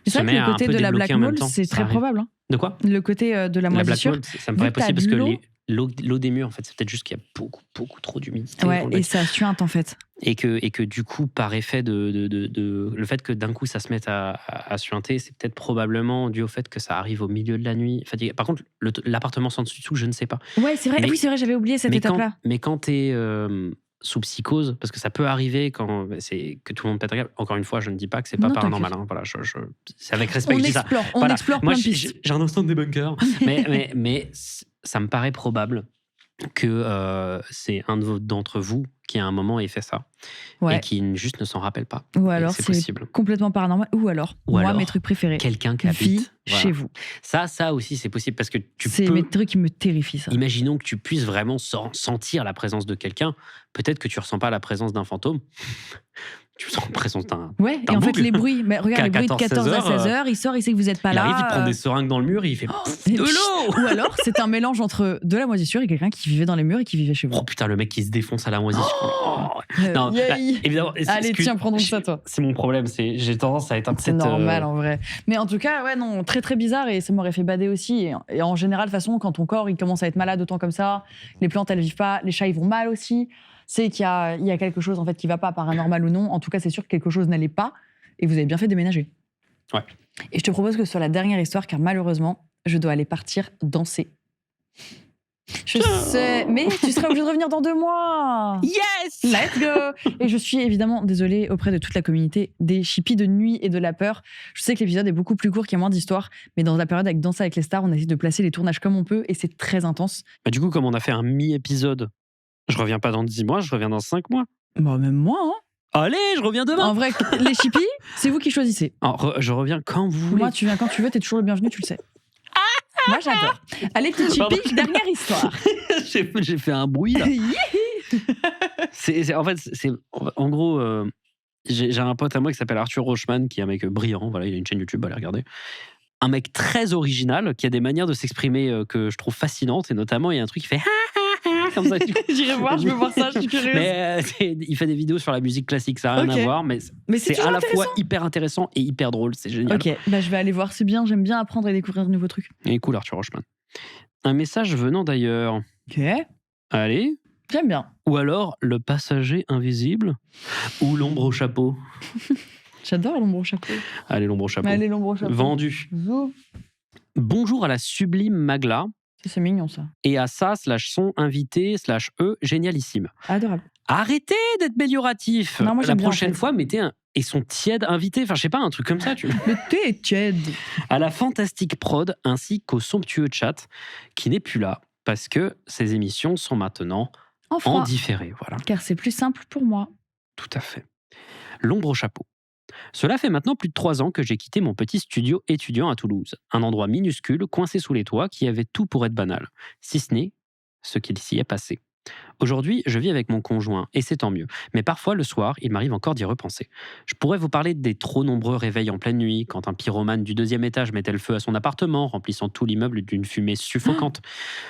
se met à un peu débloquer en même temps. C'est très probable. Hein. De quoi ? Le côté de la moisissure. Black mold, ça me paraît possible parce que l'eau des murs, en fait, c'est peut-être juste qu'il y a beaucoup trop d'humidité. Ouais, et ça suinte, en fait. Et que du coup, par effet le fait que d'un coup ça se mette à suinter, c'est peut-être probablement dû au fait que ça arrive au milieu de la nuit. Enfin, par contre, l'appartement sans dessous, je ne sais pas. Ouais, c'est vrai. Oui, c'est vrai, j'avais oublié cette étape-là. Mais quand t'es sous psychose, parce que ça peut arriver quand c'est que tout le monde pète un câble. Encore une fois, je ne dis pas que c'est pas paranormal. Hein, voilà, c'est avec respect que je dis ça. On explore plein de pistes. J'ai un instant de débunker, mais ça me paraît probable que c'est un d'entre vous qui à un moment ait fait ça et qui juste ne s'en rappelle pas. Ou alors c'est possible. Complètement paranormal. Ou alors, mes trucs préférés. Quelqu'un qui habite chez vous. Ça aussi c'est possible parce que c'est mes trucs qui me terrifient, ça. Imaginons que tu puisses vraiment sentir la présence de quelqu'un. Peut-être que tu ressens pas la présence d'un fantôme. Tu sens la présence d'un. Ouais, et en fait, les bruits. Mais regarde, les bruits de 14 à 16 heures, il sort, il sait que vous n'êtes pas là. Il arrive, il prend des seringues dans le mur et il fait de l'eau. Ou alors, c'est un mélange entre de la moisissure et quelqu'un qui vivait dans les murs et qui vivait chez vous. Oh putain, le mec qui se défonce à la moisissure. Non, évidemment. Allez, tiens, prends donc ça, toi. C'est mon problème, j'ai tendance à être un peu. C'est normal, en vrai. Mais en tout cas, ouais, non, très très bizarre et ça m'aurait fait bader aussi. Et en général, de toute façon, quand ton corps il commence à être malade autant comme ça, les plantes elles vivent pas, les chats ils vont mal aussi. C'est qu'il y a quelque chose en fait qui va pas, paranormal ou non. En tout cas, c'est sûr que quelque chose n'allait pas et vous avez bien fait de déménager. Ouais. Et je te propose que ce soit la dernière histoire car malheureusement, je dois aller partir danser. Je sais, mais tu seras obligé de revenir dans 2 mois. Yes. Let's go. Et je suis évidemment désolée auprès de toute la communauté des chippies de nuit et de la peur. Je sais que l'épisode est beaucoup plus court, qu'il y a moins d'histoires, mais dans la période avec Danser avec les stars, on essaie de placer les tournages comme on peut et c'est très intense. Bah, du coup, comme on a fait un mi-épisode, je reviens pas dans 10 mois, je reviens dans 5 mois. Bah, même moi, hein. Allez, je reviens demain. En vrai, les chippies, c'est vous qui choisissez. Je reviens quand vous voulez. Moi, tu viens quand tu veux, t'es toujours le bienvenu, tu le sais. Moi, j'adore. Allez, petite chippie, dernière histoire. J'ai fait un bruit, là. En gros, j'ai un pote à moi qui s'appelle Arthur Rochman, qui est un mec brillant. Voilà, il a une chaîne YouTube, allez regarder. Un mec très original, qui a des manières de s'exprimer que je trouve fascinantes. Et notamment, il y a un truc qui fait... Comme ça, j'irai voir, je veux voir ça, je suis curieuse. Mais il fait des vidéos sur la musique classique, ça n'a rien à voir, mais c'est à la fois hyper intéressant et hyper drôle, c'est génial. Ok, bah je vais aller voir, c'est bien, j'aime bien apprendre et découvrir de nouveaux trucs. Et cool, Arthur Rochman. Un message venant d'ailleurs. Ok. Allez. J'aime bien. Ou alors le passager invisible ou l'ombre au chapeau. J'adore l'ombre au chapeau. Allez, l'ombre au chapeau. Allez, l'ombre au chapeau. Vendu. Zou. Bonjour à la sublime Magla. C'est mignon, ça. Et à ça, /son invité, /e, génialissime. Adorable. Arrêtez d'être mélioratif. Non, moi, la bien, prochaine fois, mettez et son tiède invité. Enfin, je sais pas, un truc comme ça. Le thé est tiède. À la fantastique prod, ainsi qu'au somptueux chat, qui n'est plus là, parce que ces émissions sont maintenant En En froid, différé, voilà. car c'est plus simple pour moi. Tout à fait. L'ombre au chapeau. Cela fait maintenant plus de 3 ans que j'ai quitté mon petit studio étudiant à Toulouse, un endroit minuscule coincé sous les toits qui avait tout pour être banal, si ce n'est ce qu'il s'y est passé. Aujourd'hui, je vis avec mon conjoint, et c'est tant mieux. Mais parfois, le soir, il m'arrive encore d'y repenser. Je pourrais vous parler des trop nombreux réveils en pleine nuit, quand un pyromane du 2e étage mettait le feu à son appartement, remplissant tout l'immeuble d'une fumée suffocante.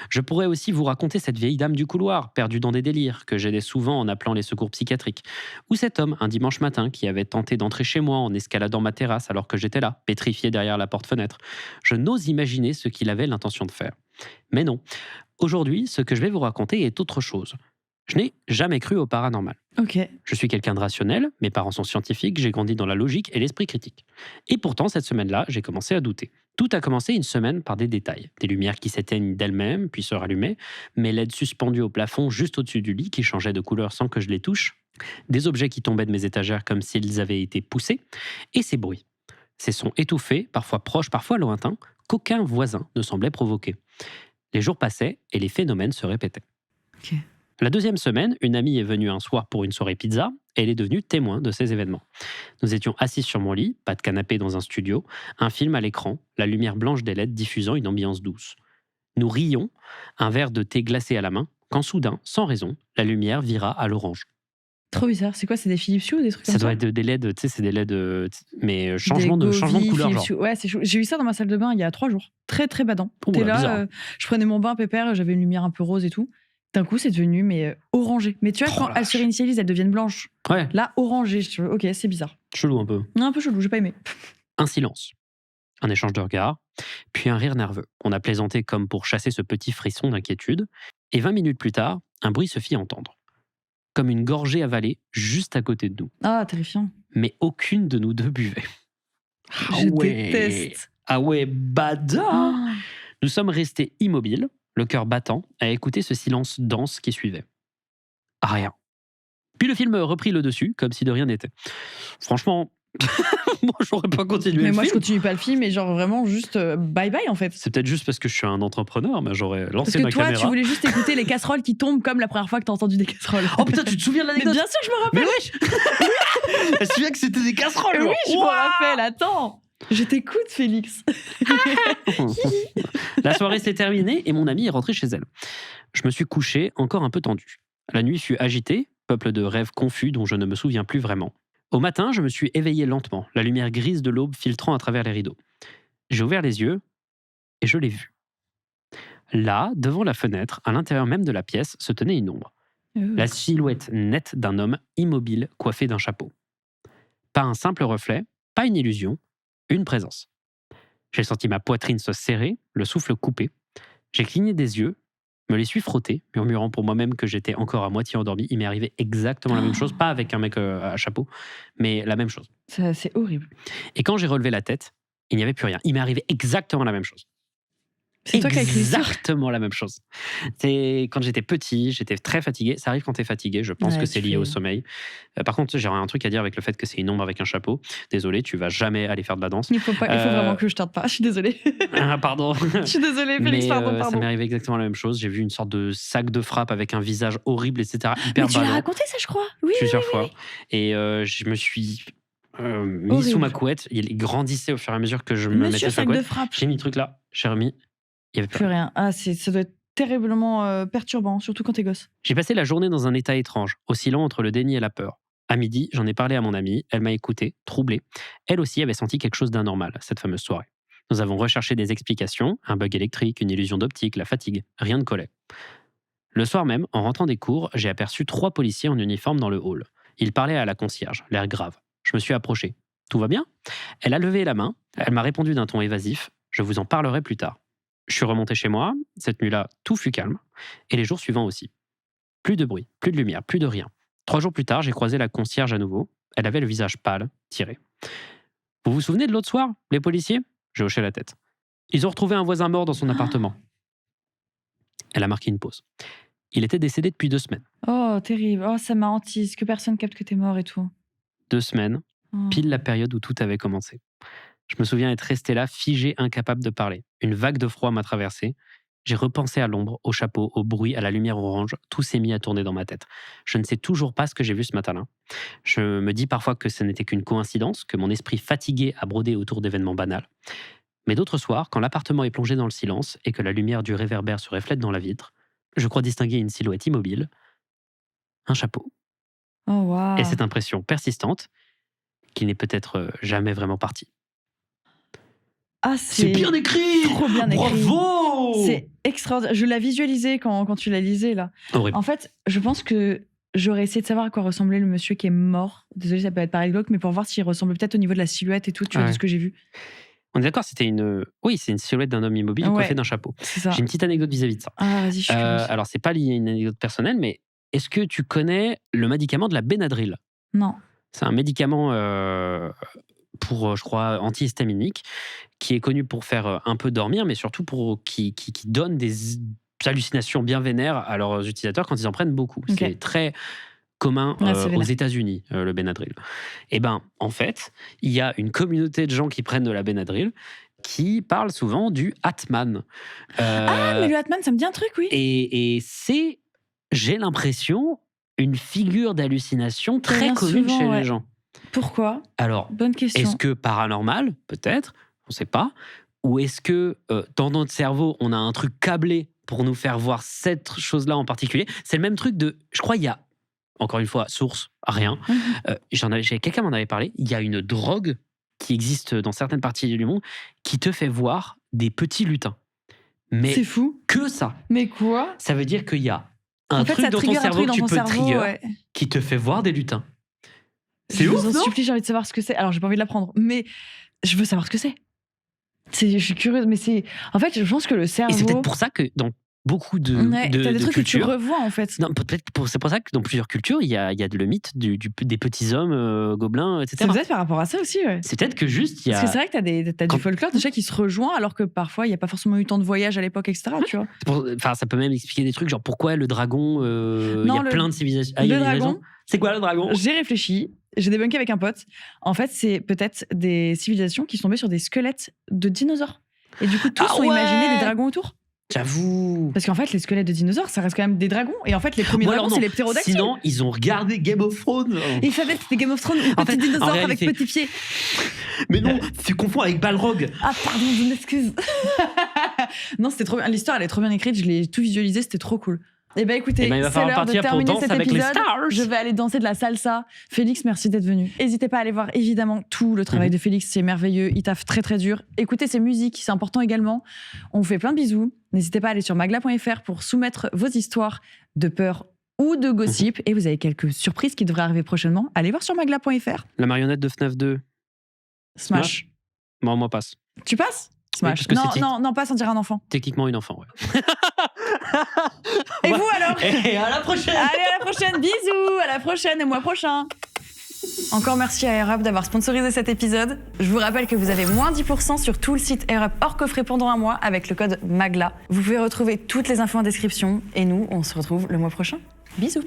Je pourrais aussi vous raconter cette vieille dame du couloir, perdue dans des délires, que j'aidais souvent en appelant les secours psychiatriques. Ou cet homme, un dimanche matin, qui avait tenté d'entrer chez moi en escaladant ma terrasse alors que j'étais là, pétrifié derrière la porte-fenêtre. Je n'ose imaginer ce qu'il avait l'intention de faire. Mais non. Aujourd'hui, ce que je vais vous raconter est autre chose. Je n'ai jamais cru au paranormal. Ok. Je suis quelqu'un de rationnel, mes parents sont scientifiques, j'ai grandi dans la logique et l'esprit critique. Et pourtant, cette semaine-là, j'ai commencé à douter. Tout a commencé une semaine par des détails. Des lumières qui s'éteignent d'elles-mêmes, puis se rallumaient, mes LED suspendus au plafond juste au-dessus du lit qui changeaient de couleur sans que je les touche, des objets qui tombaient de mes étagères comme s'ils avaient été poussés, et ces bruits. Ces sons étouffés, parfois proches, parfois lointains, qu'aucun voisin ne semblait provoquer. Les jours passaient et les phénomènes se répétaient. Ok. La 2e semaine, une amie est venue un soir pour une soirée pizza et elle est devenue témoin de ces événements. Nous étions assis sur mon lit, pas de canapé dans un studio, un film à l'écran, la lumière blanche des LED diffusant une ambiance douce. Nous rions, un verre de thé glacé à la main, quand soudain, sans raison, la lumière vira à l'orange. Trop bizarre. C'est quoi? C'est des Philips Hue ou des trucs comme Ça ça? doit être des LED, tu sais, c'est des LED, mais Des changement de Govee, couleur, Philips genre. Hue. Ouais, c'est chou. J'ai eu ça dans ma salle de bain il y a 3 jours. Très, très badant. Ouh, T'es là, bizarre. je prenais mon bain pépère, j'avais une lumière un peu rose et tout. D'un coup, c'est devenu orangé. Mais tu vois, Oh quand la elles vache. se réinitialisent, elles deviennent blanches. Ouais, Là, orangé. Ok, c'est bizarre. chelou un peu. Un peu chelou, j'ai pas aimé. Un silence. Un échange de regards, puis un rire nerveux. On a plaisanté comme pour chasser ce petit frisson d'inquiétude, et 20 minutes plus tard, un bruit se fit entendre. Comme une gorgée avalée juste à côté de nous. Ah, terrifiant. Mais aucune de nous deux buvait. Je déteste. Ah ouais, bada. Ah. Nous sommes restés immobiles, le cœur battant, à écouter ce silence dense qui suivait. Rien. Puis le film reprit le dessus, comme si de rien n'était. Franchement, moi j'aurais pas continué Mais le moi, je film. continue pas le film et genre vraiment juste bye bye en fait. C'est peut-être juste parce que je suis un entrepreneur, mais j'aurais Parce lancé que ma toi, caméra. tu voulais juste écouter les casseroles qui tombent comme la première fois que t'as entendu des casseroles. Oh putain, tu te souviens de Mais l'anecdote? bien sûr que je me rappelle. Mais wesh Elle se souvient que c'était des casseroles. Oui, je me Ouah. rappelle. Attends. Je t'écoute, Félix. La soirée s'est terminée et mon amie est rentrée chez elle. Je me suis couché, encore un peu tendu. La nuit fut agitée, peuple de rêves confus dont je ne me souviens plus vraiment. Au matin, je me suis éveillé lentement, la lumière grise de l'aube filtrant à travers les rideaux. J'ai ouvert les yeux et je l'ai vue. Là, devant la fenêtre, à l'intérieur même de la pièce, se tenait une ombre. La silhouette nette d'un homme immobile coiffé d'un chapeau. Pas un simple reflet, pas une illusion, une présence. J'ai senti ma poitrine se serrer, le souffle coupé. J'ai cligné des yeux, me les suis frottés, murmurant pour moi-même que j'étais encore à moitié endormi. Il m'est arrivé exactement la même chose, pas avec un mec à chapeau, mais la même chose. Ça, c'est horrible. Et quand j'ai relevé la tête, il n'y avait plus rien. Il m'est arrivé exactement la même chose. C'est toi qui as écrit ça. Exactement la même chose. C'est quand j'étais petit, j'étais très fatigué. Ça arrive quand t'es fatigué. Je pense Ouais, que c'est tu lié fais- au sommeil. Par contre, j'aurais un truc à dire avec le fait que c'est une ombre avec un chapeau. Désolé, tu vas jamais aller faire de la danse. Il faut vraiment que je tarde pas. Je suis désolée. Ah, pardon. Je suis désolée, Félix. Mais Pardon. ça m'est arrivé exactement la même chose. J'ai vu une sorte de sac de frappe avec un visage horrible, etc. Mais Hyper tu l'as ballot raconté ça, je crois. Oui. plusieurs fois. Et je me suis mis Horrible. sous ma couette. Il grandissait au fur et à mesure que je me Monsieur mettais sous la sac de couette. frappe. J'ai mis le truc là, j'ai remis. Il y avait plus Plus rien. Ah, ça doit être terriblement perturbant, surtout quand t'es gosse. J'ai passé la journée dans un état étrange, oscillant entre le déni et la peur. À midi, j'en ai parlé à mon amie, elle m'a écouté, troublée. Elle aussi avait senti quelque chose d'anormal, cette fameuse soirée. Nous avons recherché des explications, un bug électrique, une illusion d'optique, la fatigue, rien ne collait. Le soir même, en rentrant des cours, j'ai aperçu 3 policiers en uniforme dans le hall. Ils parlaient à la concierge, l'air grave. Je me suis approché. Tout va bien? Elle a levé la main, elle m'a répondu d'un ton évasif. Je vous en parlerai plus tard. Je suis remonté chez moi, cette nuit-là, tout fut calme, et les jours suivants aussi. Plus de bruit, plus de lumière, plus de rien. 3 jours plus tard, j'ai croisé la concierge à nouveau. Elle avait le visage pâle, tiré. Vous vous souvenez de l'autre soir, les policiers? J'ai hoché la tête. Ils ont retrouvé un voisin mort dans son appartement. Elle a marqué une pause. Il était décédé depuis 2 semaines. Oh, terrible. Oh, ça m'a hantise. Que personne capte que t'es mort et tout. 2 semaines, Oh. pile la période où tout avait commencé. Je me souviens être resté là, figé, incapable de parler. Une vague de froid m'a traversé. J'ai repensé à l'ombre, au chapeau, au bruit, à la lumière orange. Tout s'est mis à tourner dans ma tête. Je ne sais toujours pas ce que j'ai vu ce matin-là. Je me dis parfois que ce n'était qu'une coïncidence, que mon esprit fatigué a brodé autour d'événements banals. Mais d'autres soirs, quand l'appartement est plongé dans le silence et que la lumière du réverbère se reflète dans la vitre, je crois distinguer une silhouette immobile, un chapeau, Oh, waouh. et cette impression persistante qu'il n'est peut-être jamais vraiment parti. Ah, C'est bien écrit. trop bien écrit. Bravo. C'est extraordinaire. Je l'ai visualisé quand tu l'as lisé, là. Horrible. En fait, je pense que j'aurais essayé de savoir à quoi ressemblait le monsieur qui est mort. Désolée, ça peut être pareil glauque, mais pour voir s'il ressemble peut-être au niveau de la silhouette et tout, tu vois, de Ouais. ce que j'ai vu. On est d'accord, c'est une silhouette d'un homme immobile Ouais. coiffé d'un chapeau. C'est ça. J'ai une petite anecdote vis-à-vis de ça. Ah, vas-y, je suis curieuse. Alors, c'est pas lié à une anecdote personnelle, mais est-ce que tu connais le médicament de la Benadryl ? Non. C'est un médicament pour, je crois, antihistaminique, qui est connu pour faire un peu dormir, mais surtout qui donne des hallucinations bien vénères à leurs utilisateurs quand ils en prennent beaucoup. Ok. C'est très commun Ah, c'est aux vénère. États-Unis, le Benadryl. Et ben, en fait, il y a une communauté de gens qui prennent de la Benadryl qui parlent souvent du Atman. Ah, mais le Hatman, ça me dit un truc, oui. Et c'est, j'ai l'impression, une figure d'hallucination très revient commune souvent, chez ouais. les gens. Pourquoi? Alors, Bonne question. est-ce que paranormal, peut-être, on ne sait pas, ou est-ce que dans notre cerveau, on a un truc câblé pour nous faire voir cette chose-là en particulier? C'est le même truc de, je crois, il y a, encore une fois, source, rien. Quelqu'un m'en avait parlé, il y a une drogue qui existe dans certaines parties du monde qui te fait voir des petits lutins. Mais C'est fou. que ça. Mais quoi? Ça veut dire qu'il y a un En fait, truc ça dans ton trigger un cerveau truc que dans tu ton peux cerveau, trigger ouais. qui te fait voir des lutins. C'est Je ouf, vous en non? supplie, j'ai envie de savoir ce que c'est. Alors, j'ai pas envie de l'apprendre, mais je veux savoir ce que c'est. Je suis curieuse, mais c'est. En fait, je pense que le cerveau. Et c'est peut-être pour ça que dans beaucoup de, Ouais, de, t'as des de trucs que tu cultures, revois, en fait. non, c'est pour ça que dans plusieurs cultures, il y a le mythe des petits hommes gobelins, C'est etc. peut-être par rapport à ça aussi, ouais. C'est peut-être que juste il y a. Parce que c'est vrai que t'as Quand- du folklore déjà qui se rejoint, alors que parfois, il n'y a pas forcément eu tant de voyages à l'époque, etc. Tu vois. Enfin, ça peut même expliquer des trucs, genre pourquoi le dragon. Il y Non, a le- plein de civilisations. Ah, il y a le une dragon, raison. C'est quoi le dragon? j'ai réfléchi, j'ai débunké avec un pote. En fait, c'est peut-être des civilisations qui sont tombées sur des squelettes de dinosaures. Et du coup, tous Ah ont imaginé ouais. des dragons autour. J'avoue. Parce qu'en fait, les squelettes de dinosaures, ça reste quand même des dragons. Et en fait, les premiers Ou alors dragons, non. c'est les ptérodactyles. Sinon, ils ont regardé Game of Thrones. Et ils savaient que c'était Game of Thrones ou En petit fait, dinosaure en avec réalité- petits pieds. Mais non, tu confonds avec Balrog. Ah, pardon, je m'excuse. Non, c'était trop bien. L'histoire, elle est trop bien écrite. Je l'ai tout visualisé, c'était trop cool. Eh ben écoutez, Eh ben, il va c'est falloir l'heure de partir pour terminer Danse cet avec les épisode. stars. Je vais aller danser de la salsa. Félix, merci d'être venu. N'hésitez pas à aller voir évidemment tout le travail de Félix, c'est merveilleux. Il taffe très très dur. Écoutez ses musiques, c'est important également. On vous fait plein de bisous. N'hésitez pas à aller sur magla.fr pour soumettre vos histoires de peur ou de gossip. Et vous avez quelques surprises qui devraient arriver prochainement. Allez voir sur magla.fr. La marionnette de FNAF 2. Smash. Bon, moi passe. Tu passes Smash. parce que non, c'est non, pas sans dire un enfant. Techniquement une enfant, ouais. Et vous alors? Et à la prochaine. Allez, à la prochaine. Bisous. À la prochaine et mois prochain. Encore merci à AirUp d'avoir sponsorisé cet épisode. Je vous rappelle que vous avez moins 10% sur tout le site AirUp hors coffret pendant un mois avec le code MAGLA. Vous pouvez retrouver toutes les infos en description et nous, on se retrouve le mois prochain. Bisous.